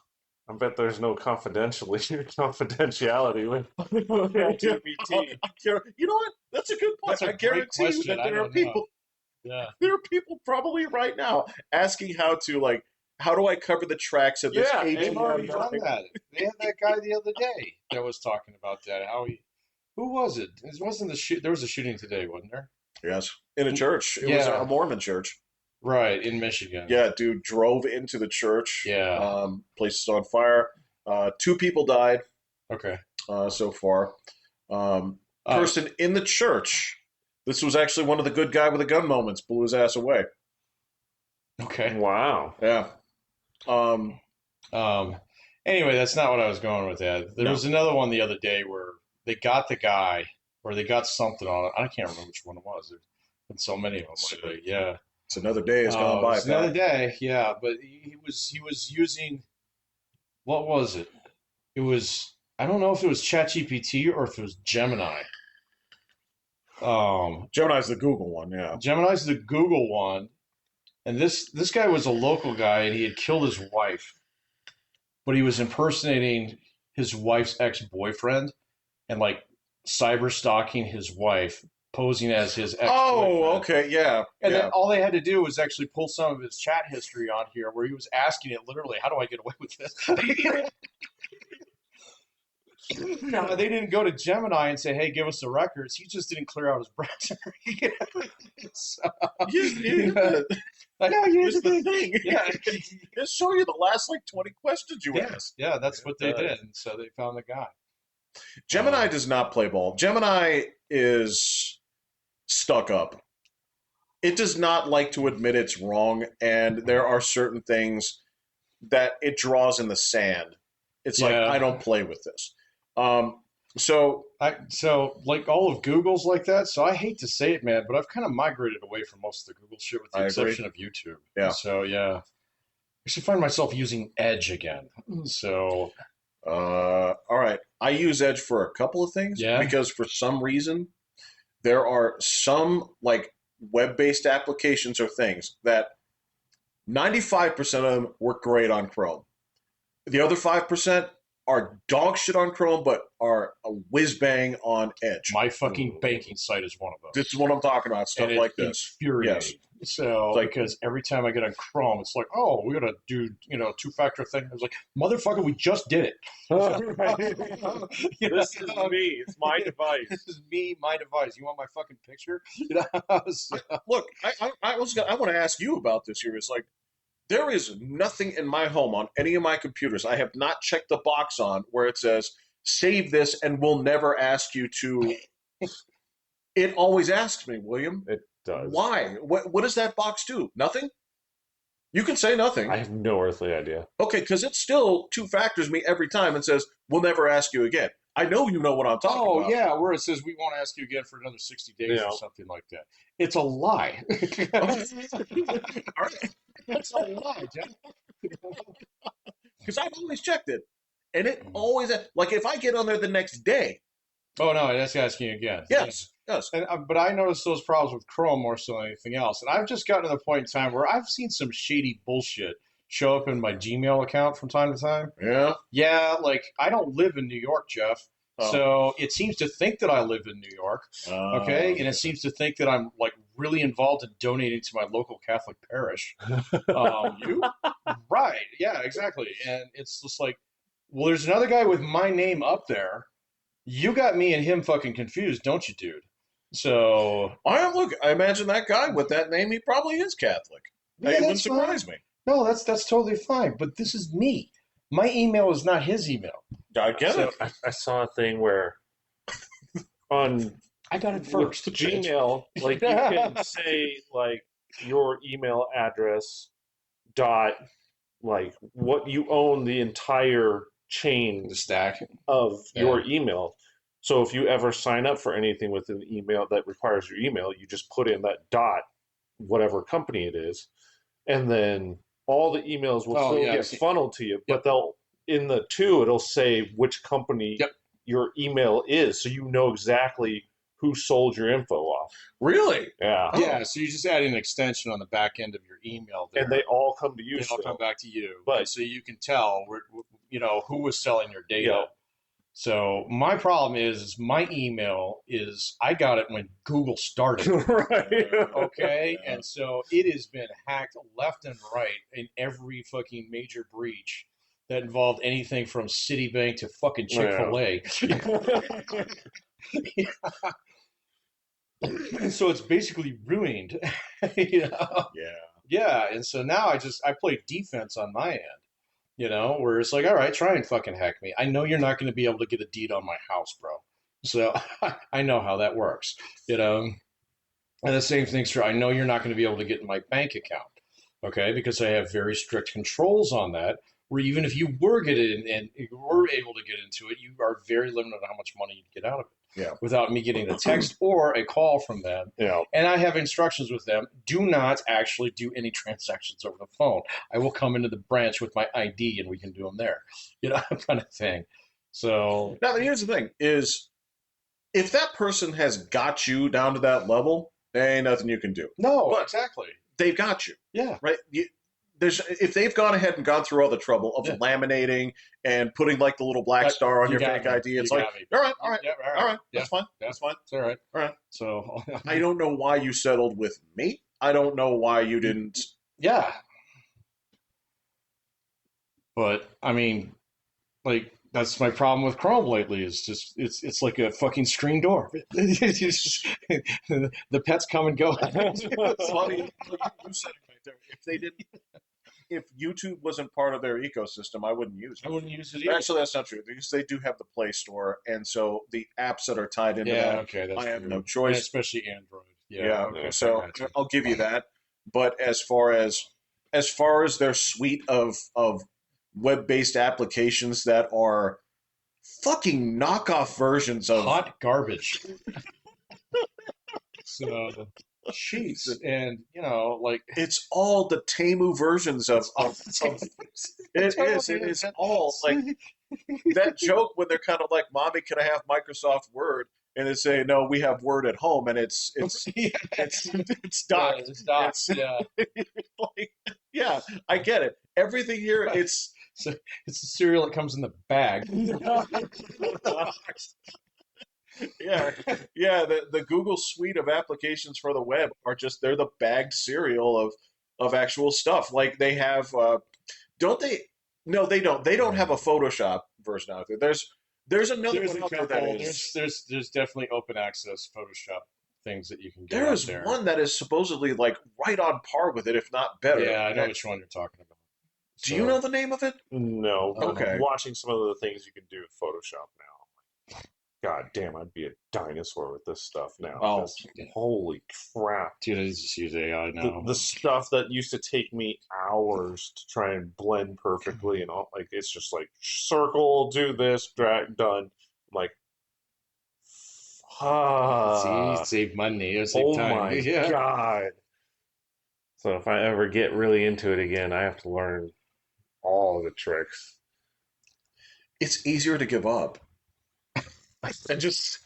I bet there's no confidentiality with GPT. You know what? That's a good point. that's a I great guarantee you question. that I don't know. Yeah. there are people probably right now asking how do I cover the tracks of this Yeah, They've ATM? already done that. They had that guy the other day that was talking about that. Who was it? It wasn't the shoot. There was a shooting today, wasn't there? Yes, in a church. It was a Yeah, Mormon church. right in Michigan. Yeah, dude drove into the church. Yeah. Place is on fire. 2 people died Okay. so far. Uh, Person in the church. This was actually one of the good guy with a gun moments. Blew his ass away. okay. Wow. Yeah. Um, Um. Anyway, that's not what I was going with. That there no. was another one the other day where they got the guy, or they got something on it. I can't remember which one it was. There's been so many of them lately. Yeah. It's another day has gone by. It's another day. Yeah, but he was using, what was it? It was, I don't know if it was ChatGPT or if it was Gemini. Gemini's the Google one. Yeah. Gemini's the Google one, and this guy was a local guy, and he had killed his wife, but he was impersonating his wife's ex-boyfriend and like cyber stalking his wife, posing as his ex-boyfriend. Oh, okay. Yeah. And yeah. then all they had to do was actually pull some of his chat history on here, where he was asking it literally, "How do I get away with this?" No, they didn't go to Gemini and say, "Hey, give us the records." He just didn't clear out his browser. So, I know. Here's the thing. Yeah, Just show you the last 20 questions you asked. yeah, that's what they did, and so they found the guy. Gemini does not play ball. Gemini is stuck up. It does not like to admit it's wrong, and there are certain things that it draws in the sand. It's like, Yeah. I don't play with this. So So like all of Google's like that. So I hate to say it, man, but I've kind of migrated away from most of the Google shit, with the I agree. exception of YouTube. Yeah. So yeah, I should find myself using Edge again. So all right, I use Edge for a couple of things. Yeah. Because for some reason there are some web-based applications or things that 95% of them work great on Chrome. The other 5% are dog shit on Chrome, but are a whiz bang on Edge. my fucking banking site is one of those. This is what I'm talking about. Stuff And like it's this. infuriating. So Like- because every time I get on Chrome, it's like, oh, we gotta do 2-factor thing. I was like, motherfucker, we just did it. This is me. It's my device. This is me, my device. You want my fucking picture? So- Look, I want to ask you about this here. It's like, there is nothing in my home on any of my computers I have not checked the box on where it says save this and we'll never ask you to. It always asks me, William, It does. why? What does that box do? Nothing? You can say nothing. I have no earthly idea. Okay, because it still 2-factors me every time and says, we'll never ask you again. I know you know what I'm talking Oh about. yeah, where it says we won't ask you again for another 60 days Yeah. or something like that. It's a lie. All right. It's a lie, Jeff. Because I've always checked it. And it always, if I get on there the next day, Oh no, that's asking you again. yes. And, but I noticed those problems with Chrome more so than anything else. And I've just gotten to the point in time where I've seen some shady bullshit show up in my Gmail account from time to time. Yeah. Yeah, I don't live in New York, Jeff. Oh. So it seems to think that I live in New York. Okay. And it seems to think that I'm really involved in donating to my local Catholic parish. You? Right? Yeah, exactly. And it's just like, well, there's another guy with my name up there. You got me and him fucking confused, don't you, dude? So I imagine that guy with that name, he probably is Catholic. yeah, It wouldn't that's fine. surprise me. No, that's totally fine. But this is me. My email is not his email. I get So it. I saw a thing where on I got it with first. Gmail, like you can say like your email address dot like what you own the entire chain The stack. of Yeah. your email. So if you ever sign up for anything with an email that requires your email, you just put in that dot, whatever company it is, and then all the emails will Oh, still yeah, I've get seen- funneled to you. But Yep. they'll in the two, it'll say which company Yep. your email is, so you know exactly who sold your info off. Really? Yeah, Oh. Yeah, so you just add an extension on the back end of your email there. and they all come to you. They all still. come back to you. But- And so you can tell who was selling your data. Yeah. So my problem is my email is I got it when Google started. Right. Okay, Yeah. and so it has been hacked left and right in every fucking major breach that involved anything from Citibank to fucking Chick-fil-A. So it's basically ruined. you know? Yeah. Yeah, and so now I play defense on my end, where it's like, all right, try and fucking hack me. I know you're not going to be able to get a deed on my house, bro. So I know how that works. And the same thing's true. I know you're not going to be able to get in my bank account, okay? Because I have very strict controls on that. Where even if you were you were able to get into it, you are very limited on how much money you get out of it. Yeah. Without me getting a text or a call from them. Yeah. And I have instructions with them: do not actually do any transactions over the phone. I will come into the branch with my ID and we can do them there, kind of thing. So Now, here's the thing: is if that person has got you down to that level, there ain't nothing you can do. no, But- exactly. They've got you, Yeah. right? If they've gone ahead and gone through all the trouble of Yeah. laminating and putting like the little black star on You your got fake me. ID, it's You like, got me. all right, Yeah, all right, Yeah. that's fine, Yeah. that's fine. It's all right. All right. So I don't know why you settled with me. I don't know why you didn't. yeah. But I mean, like that's my problem with Chrome lately. Is just it's like a fucking screen door. It's just- the pets come and go. It's funny. You said it right there. If they didn't, if YouTube wasn't part of their ecosystem, I wouldn't use it. I wouldn't use it either. Actually, that's not true because they do have the Play Store, and so the apps that are tied into Yeah, that, okay, that's I have true. no And choice. especially Android. Yeah, okay, so I got you. I'll give you that. But as far as their suite of web-based applications that are fucking knockoff versions of Hot garbage. So, jeez, and like it's all the Temu versions of it is all like that joke when they're kind of like, "Mommy, can I have Microsoft Word?" And they say, "No, we have Word at home," and it's yeah, it's docked. it's docked. Yeah, Like, yeah, I get it. Everything here, it's so it's the cereal that comes in the bag. yeah, yeah. The Google suite of applications for the web are they're the bagged cereal of actual stuff. Like they have, don't they? No, they don't. They don't have a Photoshop version out there. There's another There's one a out there couple. that is. There's definitely open access Photoshop things that you can get There out is there. one that is supposedly like right on par with it, if not better. Yeah, I know which one you're talking about. Do you know the name of it? No. Okay. I'm watching some of the things you can do with Photoshop now. God damn, I'd be a dinosaur with this stuff now. Oh, 'Cause yeah. holy crap. Dude, I just use AI now. The stuff that used to take me hours to try and blend perfectly and all, like it's just like circle, do this, drag, done. I'm like, Save money. Save oh time. my Yeah. god. So if I ever get really into it again, I have to learn all the tricks. It's easier to give up. and just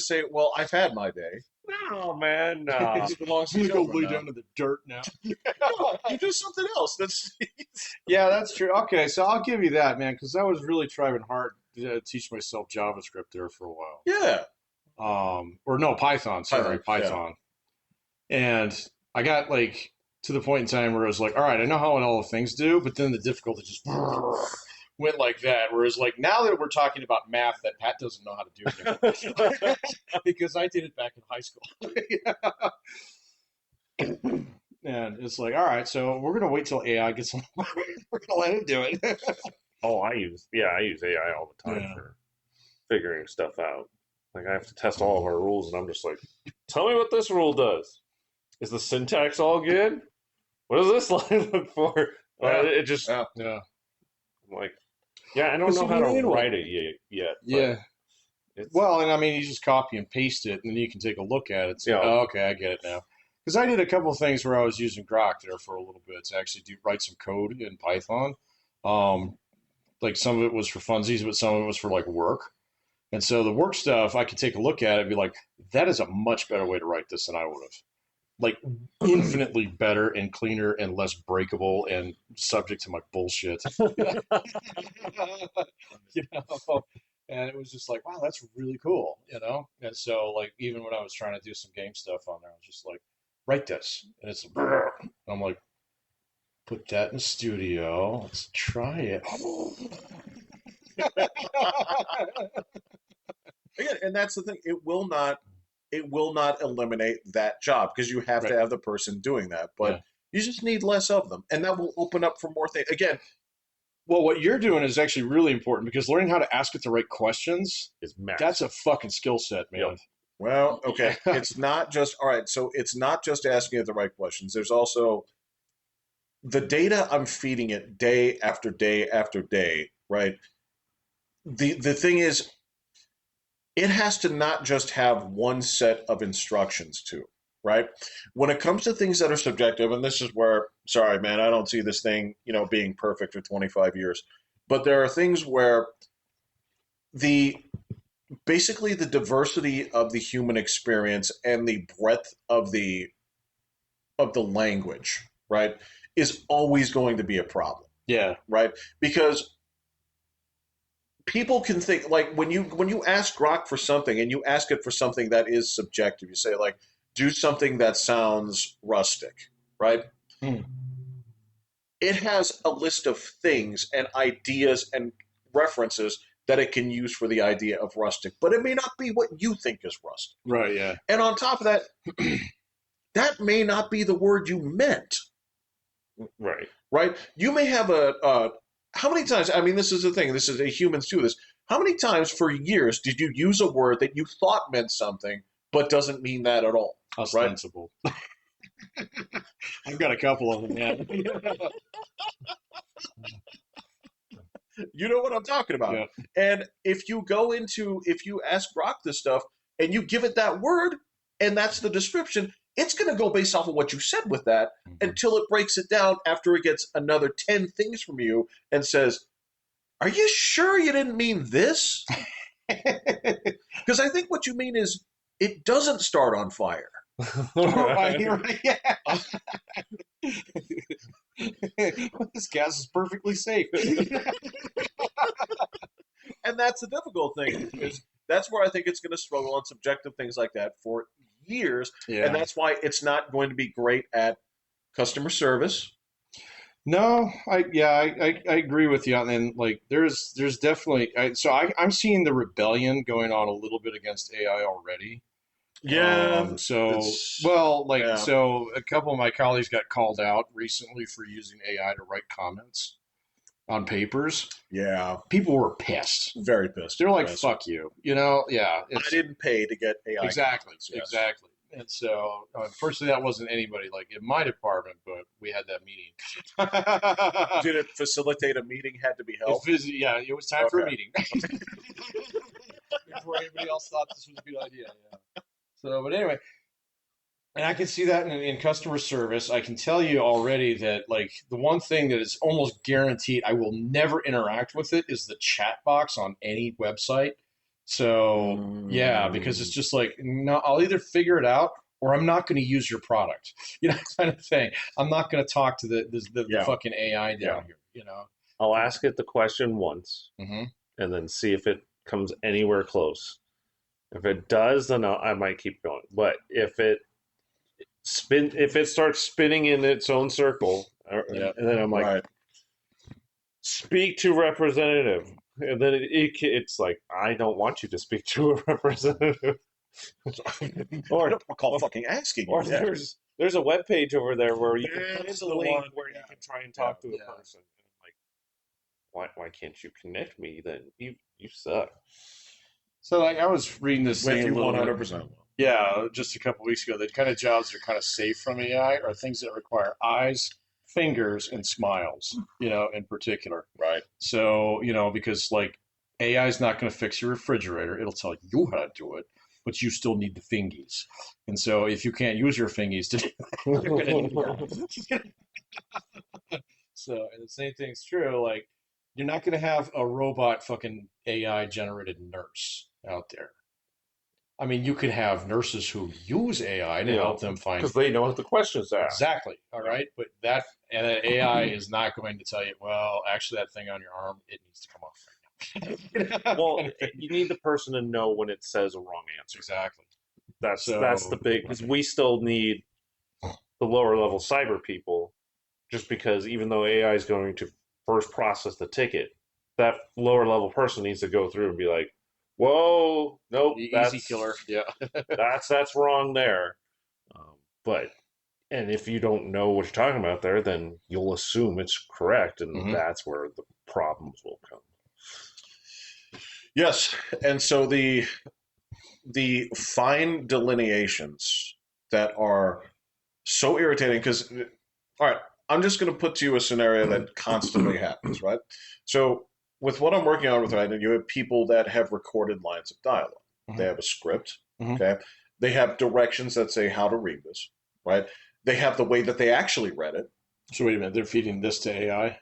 say, well, I've had my day. No, man, no. It belongs to I'm gonna go children lay now. down in the dirt now. You do something else. Yeah, that's true. Okay, so I'll give you that, man, because I was really trying hard to teach myself JavaScript there for a while. Yeah. or no, Python. Sorry, Python. And I got like to the point in time where I was like, all right, I know how all the things do, but then the difficulty just went like that. Whereas like now that we're talking about math that Pat doesn't know how to do anymore because I did it back in high school. And it's like, all right, so we're gonna wait till AI gets. We're gonna let him do it. Oh, I use AI all the time Yeah. for figuring stuff out. Like I have to test all of our rules, and I'm just like, tell me what this rule does. Is the syntax all good? What does this line look for? It just Yeah. Yeah. I'm like, yeah, I don't Because know how to write it yet. Yeah. It's, Well, and I mean, you just copy and paste it, and then you can take a look at it. And say, Yeah. oh, okay, I get it now. Because I did a couple of things where I was using Grok there for a little bit to actually write some code in Python. Like some of it was for funsies, but some of it was for like work. And so the work stuff, I could take a look at it and be like, that is a much better way to write this than I would have. Like infinitely better and cleaner and less breakable and subject to my bullshit. you know? And it was just like, wow, that's really cool, you know? And so like even when I was trying to do some game stuff on there, I was just like, write this. And it's I'm like, put that in the studio. Let's try it. Again, and that's the thing. It will not eliminate that job because you have to Right. have the person doing that. But Yeah. you just need less of them, and that will open up for more things. Again, Well, what you're doing is actually really important because learning how to ask it the right questions, it's max. that's a fucking skill set, man. Yep. well, okay, it's not just all right. So it's not just asking it the right questions. There's also the data I'm feeding it day after day after day. Right. The thing is, it has to not just have one set of instructions to, right? When it comes to things that are subjective, and this is where, sorry, man, I don't see this thing, being perfect for 25 years, but there are things where the basically the diversity of the human experience and the breadth of the language, right, is always going to be a problem, Yeah. right? Because people can think like when you ask Grok for something and you ask it for something that is subjective, you say like, do something that sounds rustic, right? Hmm. It has a list of things and ideas and references that it can use for the idea of rustic, but it may not be what you think is rustic. Right, yeah. And on top of that, that may not be the word you meant, Right. right? You may have how many times, I mean, this is the thing, this is humans do this. How many times for years did you use a word that you thought meant something but doesn't mean that at all? Ostensible. Right? I've got a couple of them, yeah. You know what I'm talking about. Yeah. And if you ask Grok this stuff and you give it that word and that's the description, it's going to go based off of what you said with that until it breaks it down after it gets another 10 things from you and says, are you sure you didn't mean this? Because I think what you mean is it doesn't start on fire. Right, yeah. This gas is perfectly safe. And that's the difficult thing is that's where I think it's going to struggle on subjective things like that for years. Yeah. And that's why it's not going to be great at customer service. No, I agree with you. And like, there's definitely, I'm seeing the rebellion going on a little bit against AI already. So a couple of my colleagues got called out recently for using AI to write comments on papers. Yeah. People were pissed. Very pissed. They're like, Yes. fuck you. Yeah. I didn't pay to get AI. Exactly. Comments, yes. Exactly. And so, unfortunately, that wasn't anybody like in my department, but we had that meeting. Did it facilitate a meeting had to be held? Yeah, it was time for a Okay. meeting. Before anybody else thought this was a good idea. Yeah. So, but anyway, and I can see that in customer service. I can tell you already that like the one thing that is almost guaranteed I will never interact with it is the chat box on any website. So yeah, because it's just like, no, I'll either figure it out or I'm not going to use your product, kind of thing. I'm not going to talk to the fucking AI down here, I'll ask it the question once Mm-hmm. and then see if it comes anywhere close. If it does, then I might keep going. But if it starts spinning in its own circle, Yeah. and then I'm like, Right. speak to representative, and then it's like, I don't want you to speak to a representative. I or don't recall fucking asking you. or Yeah. there's a web page over there where you can find There's the the link one. where Yeah. you can try and Yeah. talk to the Yeah. person. And I'm like, why can't you connect me? Then you suck. So like I was reading this With thing a you little bit. 100%. Yeah, just a couple weeks ago. The kind of jobs that are kind of safe from AI are things that require eyes, fingers, and smiles. In particular. Right. So because like AI is not going to fix your refrigerator. It'll tell you how to do it, but you still need the fingies. And so if you can't use your fingies to, you're going to need. So, and the same thing's true. Like, you're not going to have a robot fucking AI generated nurse out there. I mean, you could have nurses who use AI to help them find. Because they know what the questions are. Exactly. All right. But that AI is not going to tell you, well, actually, that thing on your arm, it needs to come off right now. Well, you need the person to know when it says a wrong answer. Exactly. That's So, the big, because we still need the lower level cyber people, just because even though AI is going to first process the ticket, that lower level person needs to go through and be like, whoa, nope, the easy that's killer. Yeah. that's wrong there. But and if you don't know what you're talking about there, then you'll assume it's correct, and Mhm. that's where the problems will come. Yes. And so the fine delineations that are so irritating because, all right, I'm just going to put to you a scenario that constantly happens, right? So with what I'm working on with right now, you have people that have recorded lines of dialogue. They Mhm. have a script, Mhm. okay? They have directions that say how to read this, right? They have the way that they actually read it. So wait a minute. They're feeding this to AI.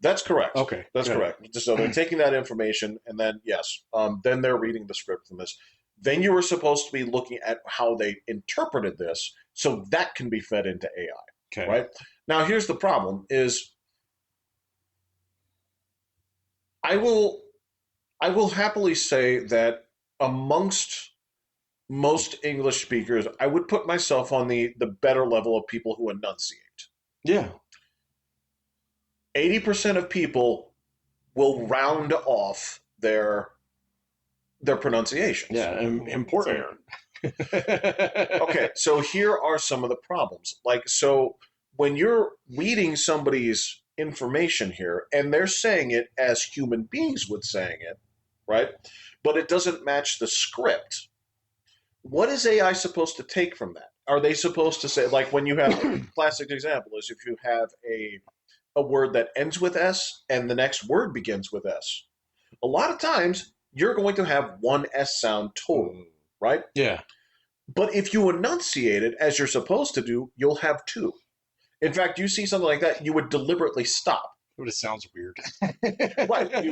That's correct. Okay. That's Got it. correct. So they're taking that information and then, yes, then they're reading the script from this. Then you were supposed to be looking at how they interpreted this so that can be fed into AI, Okay. right? Now, here's the problem is I will I will happily say that amongst most English speakers, I would put myself on the better level of people who enunciate. Yeah. 80% of people will round off their pronunciations. Yeah. And important. Okay, so here are some of the problems. Like, so when you're reading somebody's information here and they're saying it as human beings would saying it, right? But it doesn't match the script. What is AI supposed to take from that? Are they supposed to say, like, when you have classic example is if you have a word that ends with S and the next word begins with S. A lot of times you're going to have one S sound total, right? Yeah. But if you enunciate it as you're supposed to do, you'll have two. In fact, you see something like that, you would deliberately stop. But it sounds weird. Right.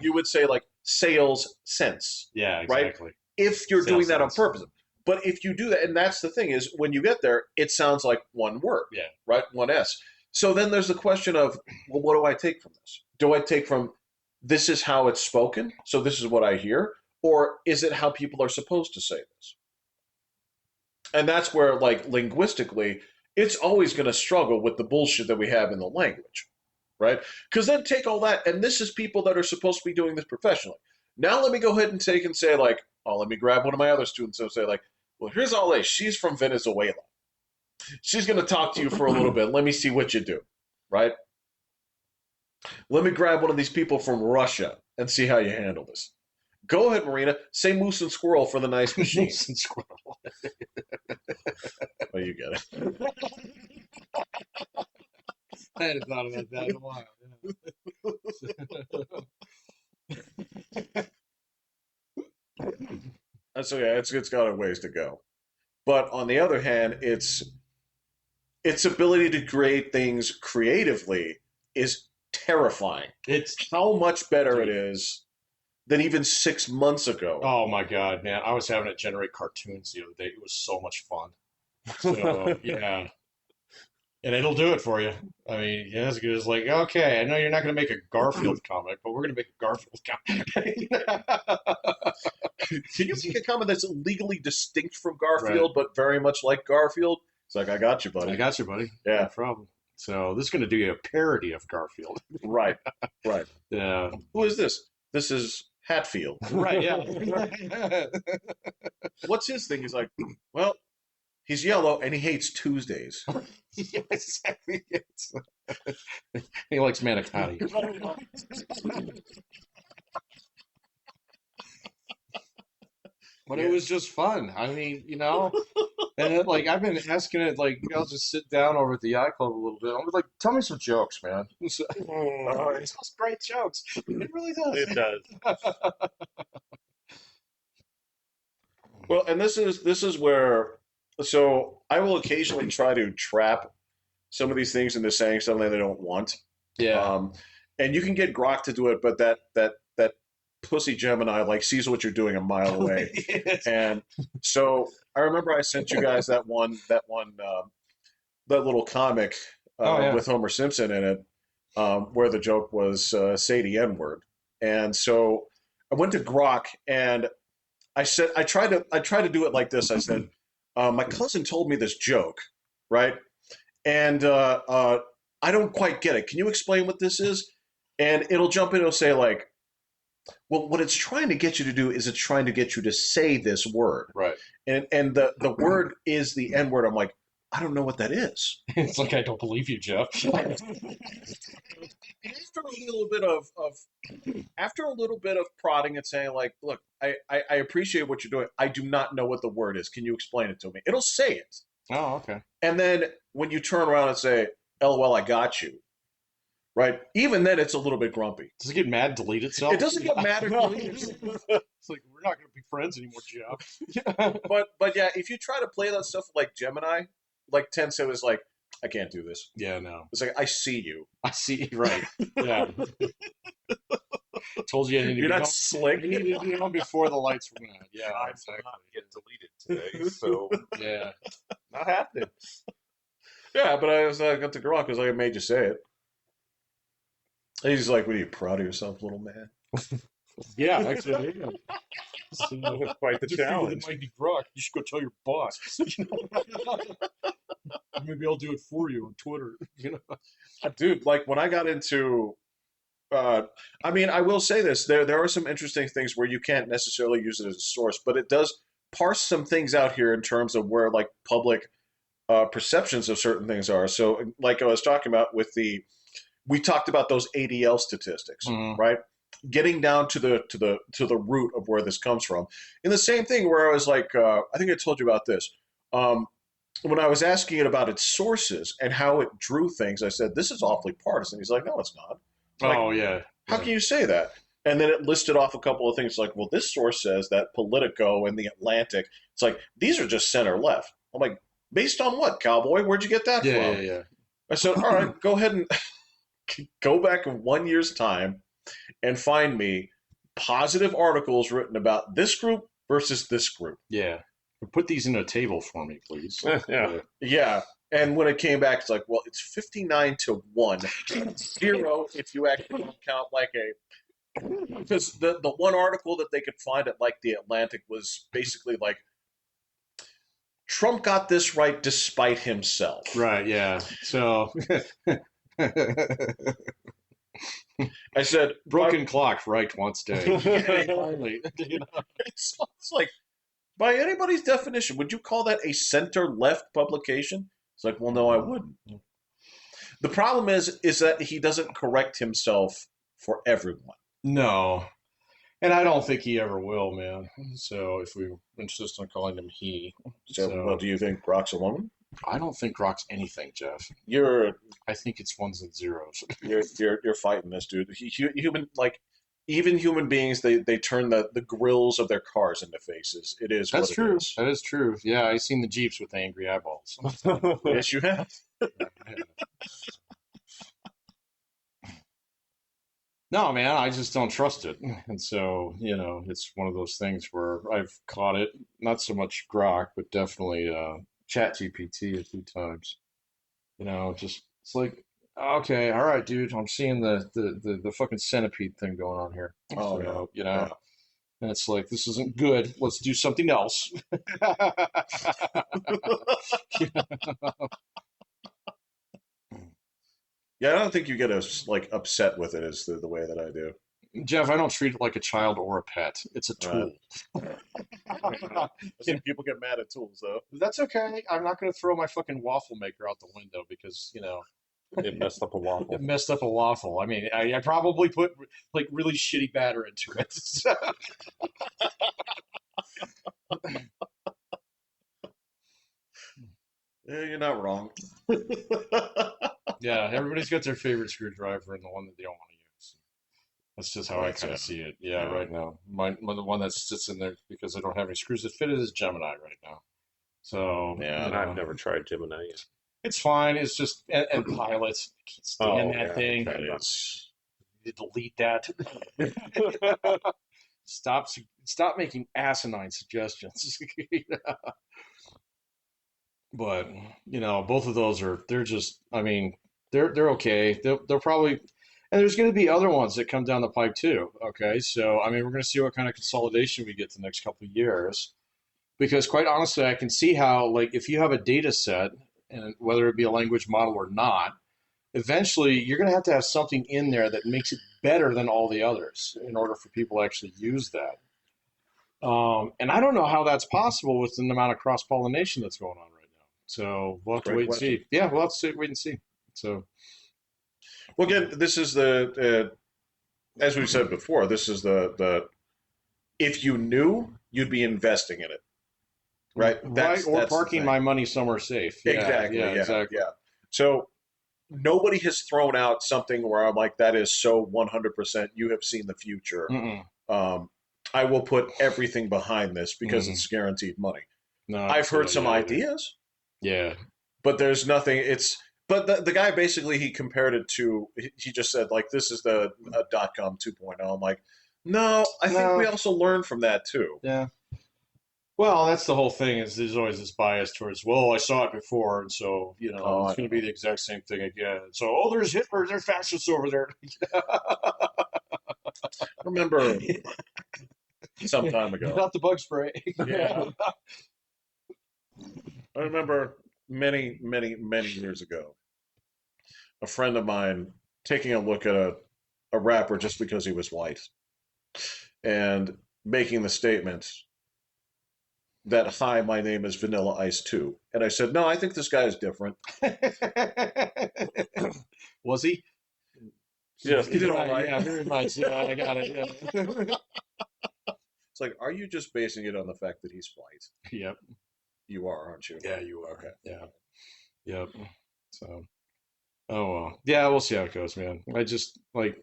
You would say like sales sense. Yeah, Right? exactly. If you're Sales doing that on sense. purpose. But if you do that, and that's the thing is when you get there, it sounds like one word. Yeah. Right? One S. So then there's the question of, well, what do I take from this? Do I take from this is how it's spoken, so this is what I hear? Or is it how people are supposed to say this? And that's where, like, linguistically, it's always going to struggle with the bullshit that we have in the language, right? Because then take all that, and this is people that are supposed to be doing this professionally. Now let me go ahead and take and say, like, oh, let me grab one of my other students and say, like, well, here's all this. She's from Venezuela. She's going to talk to you for a little bit. Let me see what you do, right? Let me grab one of these people from Russia and see how you handle this. Go ahead, Marina. Say moose and squirrel for the nice machine. Moose and squirrel. Oh, you get it. I hadn't thought about that in a while. That's okay. It's got a ways to go. But on the other hand, its ability to create things creatively is terrifying. It's How much better it is than even 6 months ago. oh my god, man! I was having it generate cartoons the other day. It was so much fun. So yeah, and it'll do it for you. I mean, yeah, it's good. It's like, okay, I know you're not going to make a Garfield comic, but we're going to make a Garfield comic. Can you make a comment that's legally distinct from Right. Garfield, but very much like Garfield? It's like, I got you, I buddy. got you, buddy. No Yeah, problem. So this is going to do you a parody of Garfield. right, right. Yeah. Who is this? This is Hatfield. Right. Yeah. What's his thing? He's like, well, he's yellow and he hates Tuesdays. Yeah, exactly. Yes. He likes manicotti. But it Yeah. was just fun. I mean, and like I've been asking it, like I'll just sit down over at the yacht club a little bit. I'm like, tell me some jokes, man. It tells great jokes. It really does. It does. Well, and this is where so I will occasionally try to trap some of these things into saying something they don't want. Yeah. And you can get Grok to do it, but that pussy Gemini like sees what you're doing a mile away. Yes. And so I remember I sent you guys that little comic Oh, yeah. with Homer Simpson in it, where the joke was say the N word. And so I went to Grok and I said I tried to do it like this. I said, my cousin told me this joke, right? And I don't quite get it. Can you explain what this is? And it'll jump in. It'll say like, well, what it's trying to get you to do is it's trying to get you to say this word, Right. and the word is the N word. I'm like, I don't know what that is. It's like I don't believe you, Jeff. After a little bit of after a little bit of prodding and saying like, look, I appreciate what you're doing. I do not know what the word is. Can you explain it to me? It'll say it. Oh, okay. And then when you turn around and say, LOL, I got you, right? Even then, it's a little bit grumpy. Does it get mad and delete itself? It doesn't get mad or delete. It's like we're not going to be friends anymore, Jeff. But yeah, if you try to play that stuff like Gemini, like Tensei is like, I can't do this. Yeah, no. It's like, I see you. I see. Right. Yeah. Told you I need to You're be not home. slick. I needed to be home before the lights were on. Yeah, I'm exactly. not getting deleted today, so Yeah. not happening. Yeah, but I got to Grok because I made you say it. And he's like, what are you, proud of yourself, little man? Yeah, actually. Yeah. So, Quite the just figured challenge. it might be Brock. You should go tell your boss. Maybe I'll do it for you on Twitter. Dude, like when I got into I mean, I will say this. There are some interesting things where you can't necessarily use it as a source, but it does parse some things out here in terms of where like public perceptions of certain things are. So, like I was talking about with we talked about those ADL statistics, Mhm. right? Getting down to the root of where this comes from. And the same thing where I was like, I think I told you about this. Um, when I was asking it about its sources and how it drew things, I said, "This is awfully partisan." He's like, "No, it's not." Like, Oh, yeah. how can you say that? And then it listed off a couple of things like, well, this source says that Politico and the Atlantic. It's like these are just center left. I'm like, based on what, cowboy? Where'd you get that Yeah, from? yeah, yeah. I said, all right, go ahead and go back in 1 year's time and find me positive articles written about this group versus this group. Yeah. Put these in a table for me, please. Yeah. Yeah. And when it came back, it's like, well, it's 59-1, 0 if you actually count like because the one article that they could find at like the Atlantic was basically like Trump got this right despite himself. Right, yeah. So I said, broken clock right once day. Finally. it's like, by anybody's definition, would you call that a center left publication? It's like, well, no, I wouldn't. The problem is that he doesn't correct himself for everyone. No. And I don't think he ever will, man. So if we insist on calling him he. So, well, do you think Grok's a woman? I don't think Grok's anything, Jeff. You're I think it's ones and zeros. you're fighting this dude. Human like even human beings they turn the grills of their cars into faces. It is That's what true. it is. That is true. Yeah, I've seen the Jeeps with angry eyeballs. Yes, you have. No, man, I just don't trust it. And so, it's one of those things where I've caught it, not so much Grok, but definitely ChatGPT a few times. You know, just it's like, okay, all right, dude, I'm seeing the fucking centipede thing going on here. Oh So, you yeah, know, and it's like this isn't good. Let's do something else. yeah. I don't think you get as like upset with it as the way that I do. Jeff, I don't treat it like a child or a pet. It's a Uh, tool. I see people get mad at tools though. That's okay. I'm not going to throw my fucking waffle maker out the window because, you know, It messed up a it waffle. messed up a waffle. I mean, I probably put like really shitty batter into it. Yeah, you're not wrong. Yeah, everybody's got their favorite screwdriver and the one that they don't want to use. That's just how I Right, kind yeah. of see it. Yeah, Yeah. right now. The one that sits in there because I don't have any screws that fit it is Gemini right now. So, Yeah. you And I've know, never tried Gemini yet. it's fine. It's just, and pilots, I can't stand Oh that yeah, I thing. tried It that. is. You delete that. Stop, stop making asinine suggestions. But you know, both of those are they're just. I mean, they're okay. They'll probably, and there's going to be other ones that come down the pipe too. Okay, so I mean, we're going to see what kind of consolidation we get the next couple of years. Because quite honestly, I can see how like if you have a data set, and whether it be a language model or not, eventually you're going to have something in there that makes it better than all the others in order for people to actually use that. And I don't know how that's possible with the amount of cross pollination that's going on right now. So we'll have to Great wait and question. see. Yeah, we'll have to wait and see. So Well, again, this is as we said before, this is the if you knew, you'd be investing in it, right? right, or That's the parking thing. my money somewhere safe. Yeah, Exactly. yeah, Yeah. exactly. Yeah. So nobody has thrown out something where I'm like, that is so 100%. You have seen the future. Mm-mm, Um, I will put everything behind this because mm-mm. it's guaranteed money. No, I can I've see heard that. some Yeah, either. ideas, Yeah. but there's nothing. It's but the guy basically he compared it to. He just said like this is the .com 2.0. I'm like, no, I think we No. also learned from that too. Yeah. Well, that's the whole thing. Is there's always this bias towards, well, I saw it before, and so you know Oh, it's I going to be know. the exact same thing again. So, oh, there's Hitler, there's fascists over there. I remember some time Get ago. out the bug spray. Yeah, I remember many years ago. A friend of mine taking a look at a rapper just because he was white and making the statement that, hi, my name is Vanilla Ice too. And I said, no, I think this guy is different. Was he? Just He did all Right, right. yeah, very much. Yeah, I got it. Yeah. It's like, are you just basing it on the fact that he's white? Yep. You are, aren't you? Yeah, you are. Okay. Yeah. Yep. So, oh well. Yeah, we'll see how it goes, man. I just like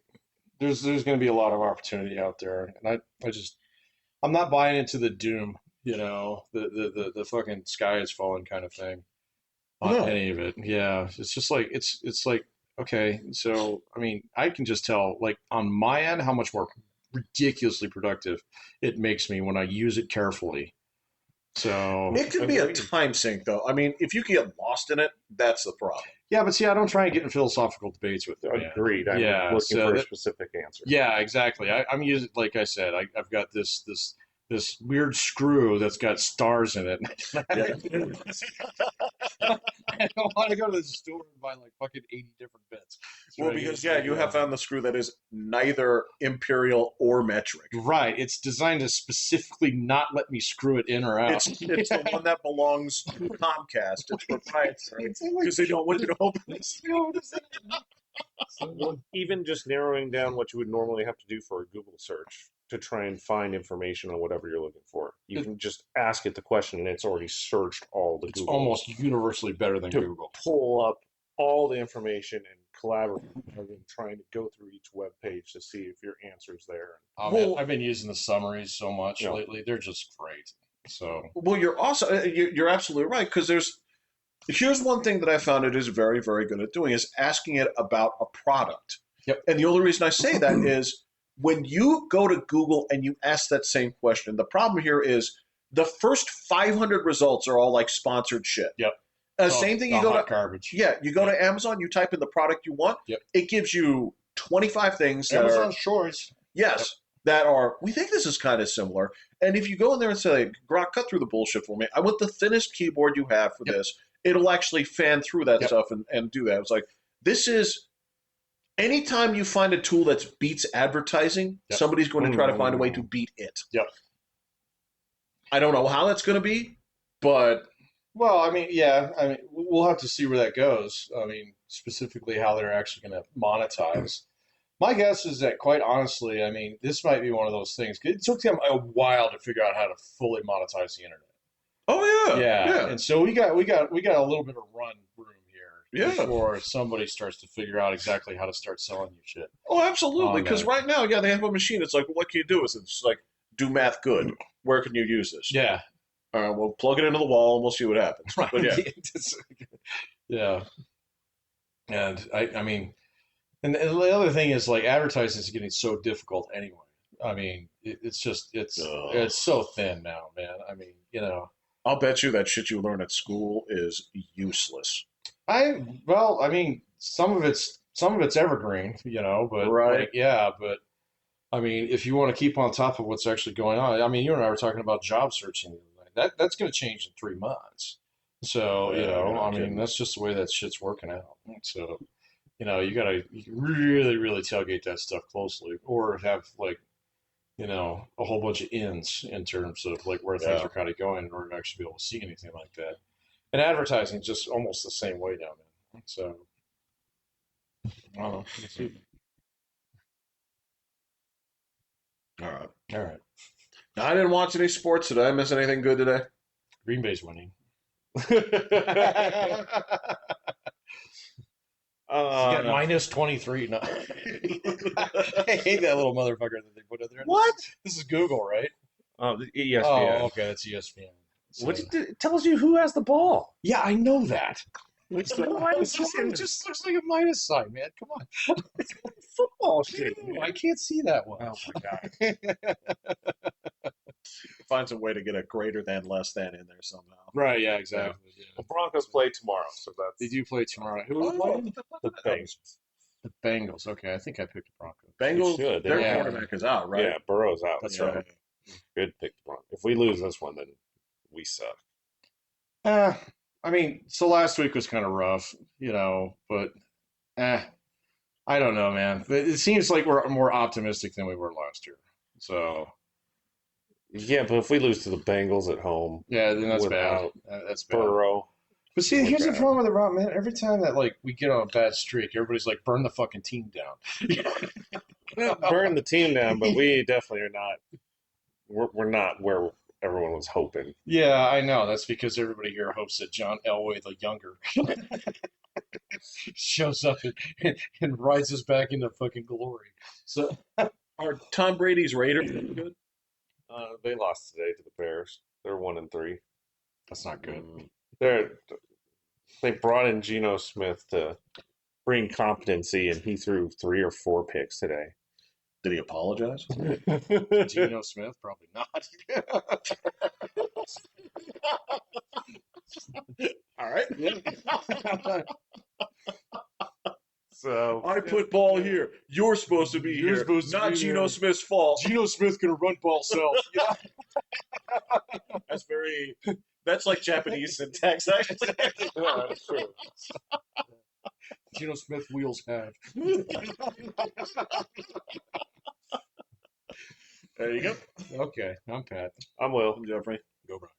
there's going to be a lot of opportunity out there, and I'm not buying into the doom. You know, the fucking sky is falling kind of thing on No. any of it. Yeah, it's just like it's like okay, so I mean, I can just tell like on my end how much more ridiculously productive it makes me when I use it carefully. So It could be a agreed. time sink, though. I mean, if you get lost in it, that's the problem. yeah, but see, I don't try and get in philosophical debates with it, man. Agreed. I'm Yeah, looking so for a that, specific answer. yeah, exactly. I'm using, like I said, I've got this weird screw that's got stars in it. Yeah. I don't want to go to the store and buy like fucking 80 different bits. Well, because, yeah, you have found the screw that is neither imperial or metric. right. It's designed to specifically not let me screw it in or out. It's the one that belongs to Comcast. It's proprietary because they don't want you to open this. Well, even just narrowing down what you would normally have to do for a Google search to try and find information on whatever you're looking for. You can just ask it the question and it's already searched all the It's Google almost universally better than to Google. pull up all the information and collaborate rather than trying to go through each web page to see if your answer's there. Oh, man, Well, I've been using the summaries so much Yeah. lately. They're just great. So, well, you're also you're absolutely right because here's one thing that I found it is very good at doing is asking it about a product. yep. And the only reason I say that is when you go to Google and you ask that same question, the problem here is the first 500 results are all like sponsored shit. Yep. Same thing. You the go hot to garbage. you go to Amazon. You type in the product you want. Yep. It gives you 25 things that Amazon are choice. yes that are. We think this is kind of similar. And if you go in there and say, "Grok, cut through the bullshit for me. I want the thinnest keyboard you have for this." It'll actually fan through that stuff and do that. It's like this is. Anytime you find a tool that beats advertising, somebody's going to try to find a way to beat it. Yep. I don't know how that's going to be, but Well, I mean, yeah, I mean, we'll have to see where that goes. I mean, specifically how they're actually going to monetize. My guess is that, quite honestly, I mean, this might be one of those things. It took them a while to figure out how to fully monetize the internet. oh Yeah, and so we got a little bit of run room here Yeah. before somebody starts to figure out exactly how to start selling you shit. Oh, absolutely. On Because that. right now, they have a machine. It's like, well, what can you do with it? It's like, do math good. Where can you use this? Yeah, We'll plug it into the wall and we'll see what happens. right. But yeah, Yeah, and I mean, and the other thing is like advertising is getting so difficult anyway. I mean, it's just it's so thin now, man. I mean, I'll bet you that shit you learn at school is useless. I mean, some of it's evergreen, but Right. like, yeah, but I mean, if you want to keep on top of what's actually going on, I mean, you and I were talking about job searching. That's going to change in 3 months. So, Yeah, you're not I mean, kidding. that's just the way that shit's working out. So, you really, really tailgate that stuff closely, or have like, a whole bunch of ins in terms of like where things Yeah. are kind of going in order to actually be able to see anything like that. And advertising is just almost the same way now, man. So, I don't know. Let's see. All right. All right. Now, I didn't watch any sports. Did I miss anything good today? Green Bay's winning. You got minus 23. No. I hate that little motherfucker that they put in there. What? This is Google, right? ESPN. Oh, okay, that's ESPN. So, It tells you who has the ball. yeah, I know that. It's It just looks like a minus sign, man. Come on. football shit. Ew, I can't see that one. Oh my god. Find some way to get a greater than, less than in there somehow. Right, yeah, exactly. Yeah. The Broncos play tomorrow, so that's They do play tomorrow. Who are they playing? the Bengals. The Bengals. Okay, I think I picked the Broncos. Bengals, should. their Yeah. quarterback is out, right? Yeah, Burrow's out. That's so right. Good pick, the Broncos. If we lose this one, then we suck. I mean, so last week was kind of rough, but I don't know, man. It seems like we're more optimistic than we were last year. So, Yeah, but if we lose to the Bengals at home, yeah, then that's bad. without That's bad. Burrow, But see, here's the bad. problem with the Rob, man. Every time that like we get on a bad streak, everybody's like, burn the fucking team down. burn the team down, but we definitely are not. We're not where everyone was hoping. Yeah, I know. That's because everybody here hopes that John Elway the younger shows up and rises back into fucking glory. So, Are Tom Brady's Raiders good? They lost today to the Bears. They're 1-3. that's not good. They brought in Geno Smith to bring competency, and he threw 3 or 4 picks today. Did he apologize? Geno Smith, probably not. All right. So I put ball here. You're supposed to be You're here. supposed to Not be Geno there. Smith's fault. Geno Smith gonna run ball self. Yeah. That's very. That's like Japanese syntax, actually. yeah, that's true. Geno Smith wheels have. There you go. Okay, I'm Pat. I'm Will. I'm Jeffrey. Go Brown.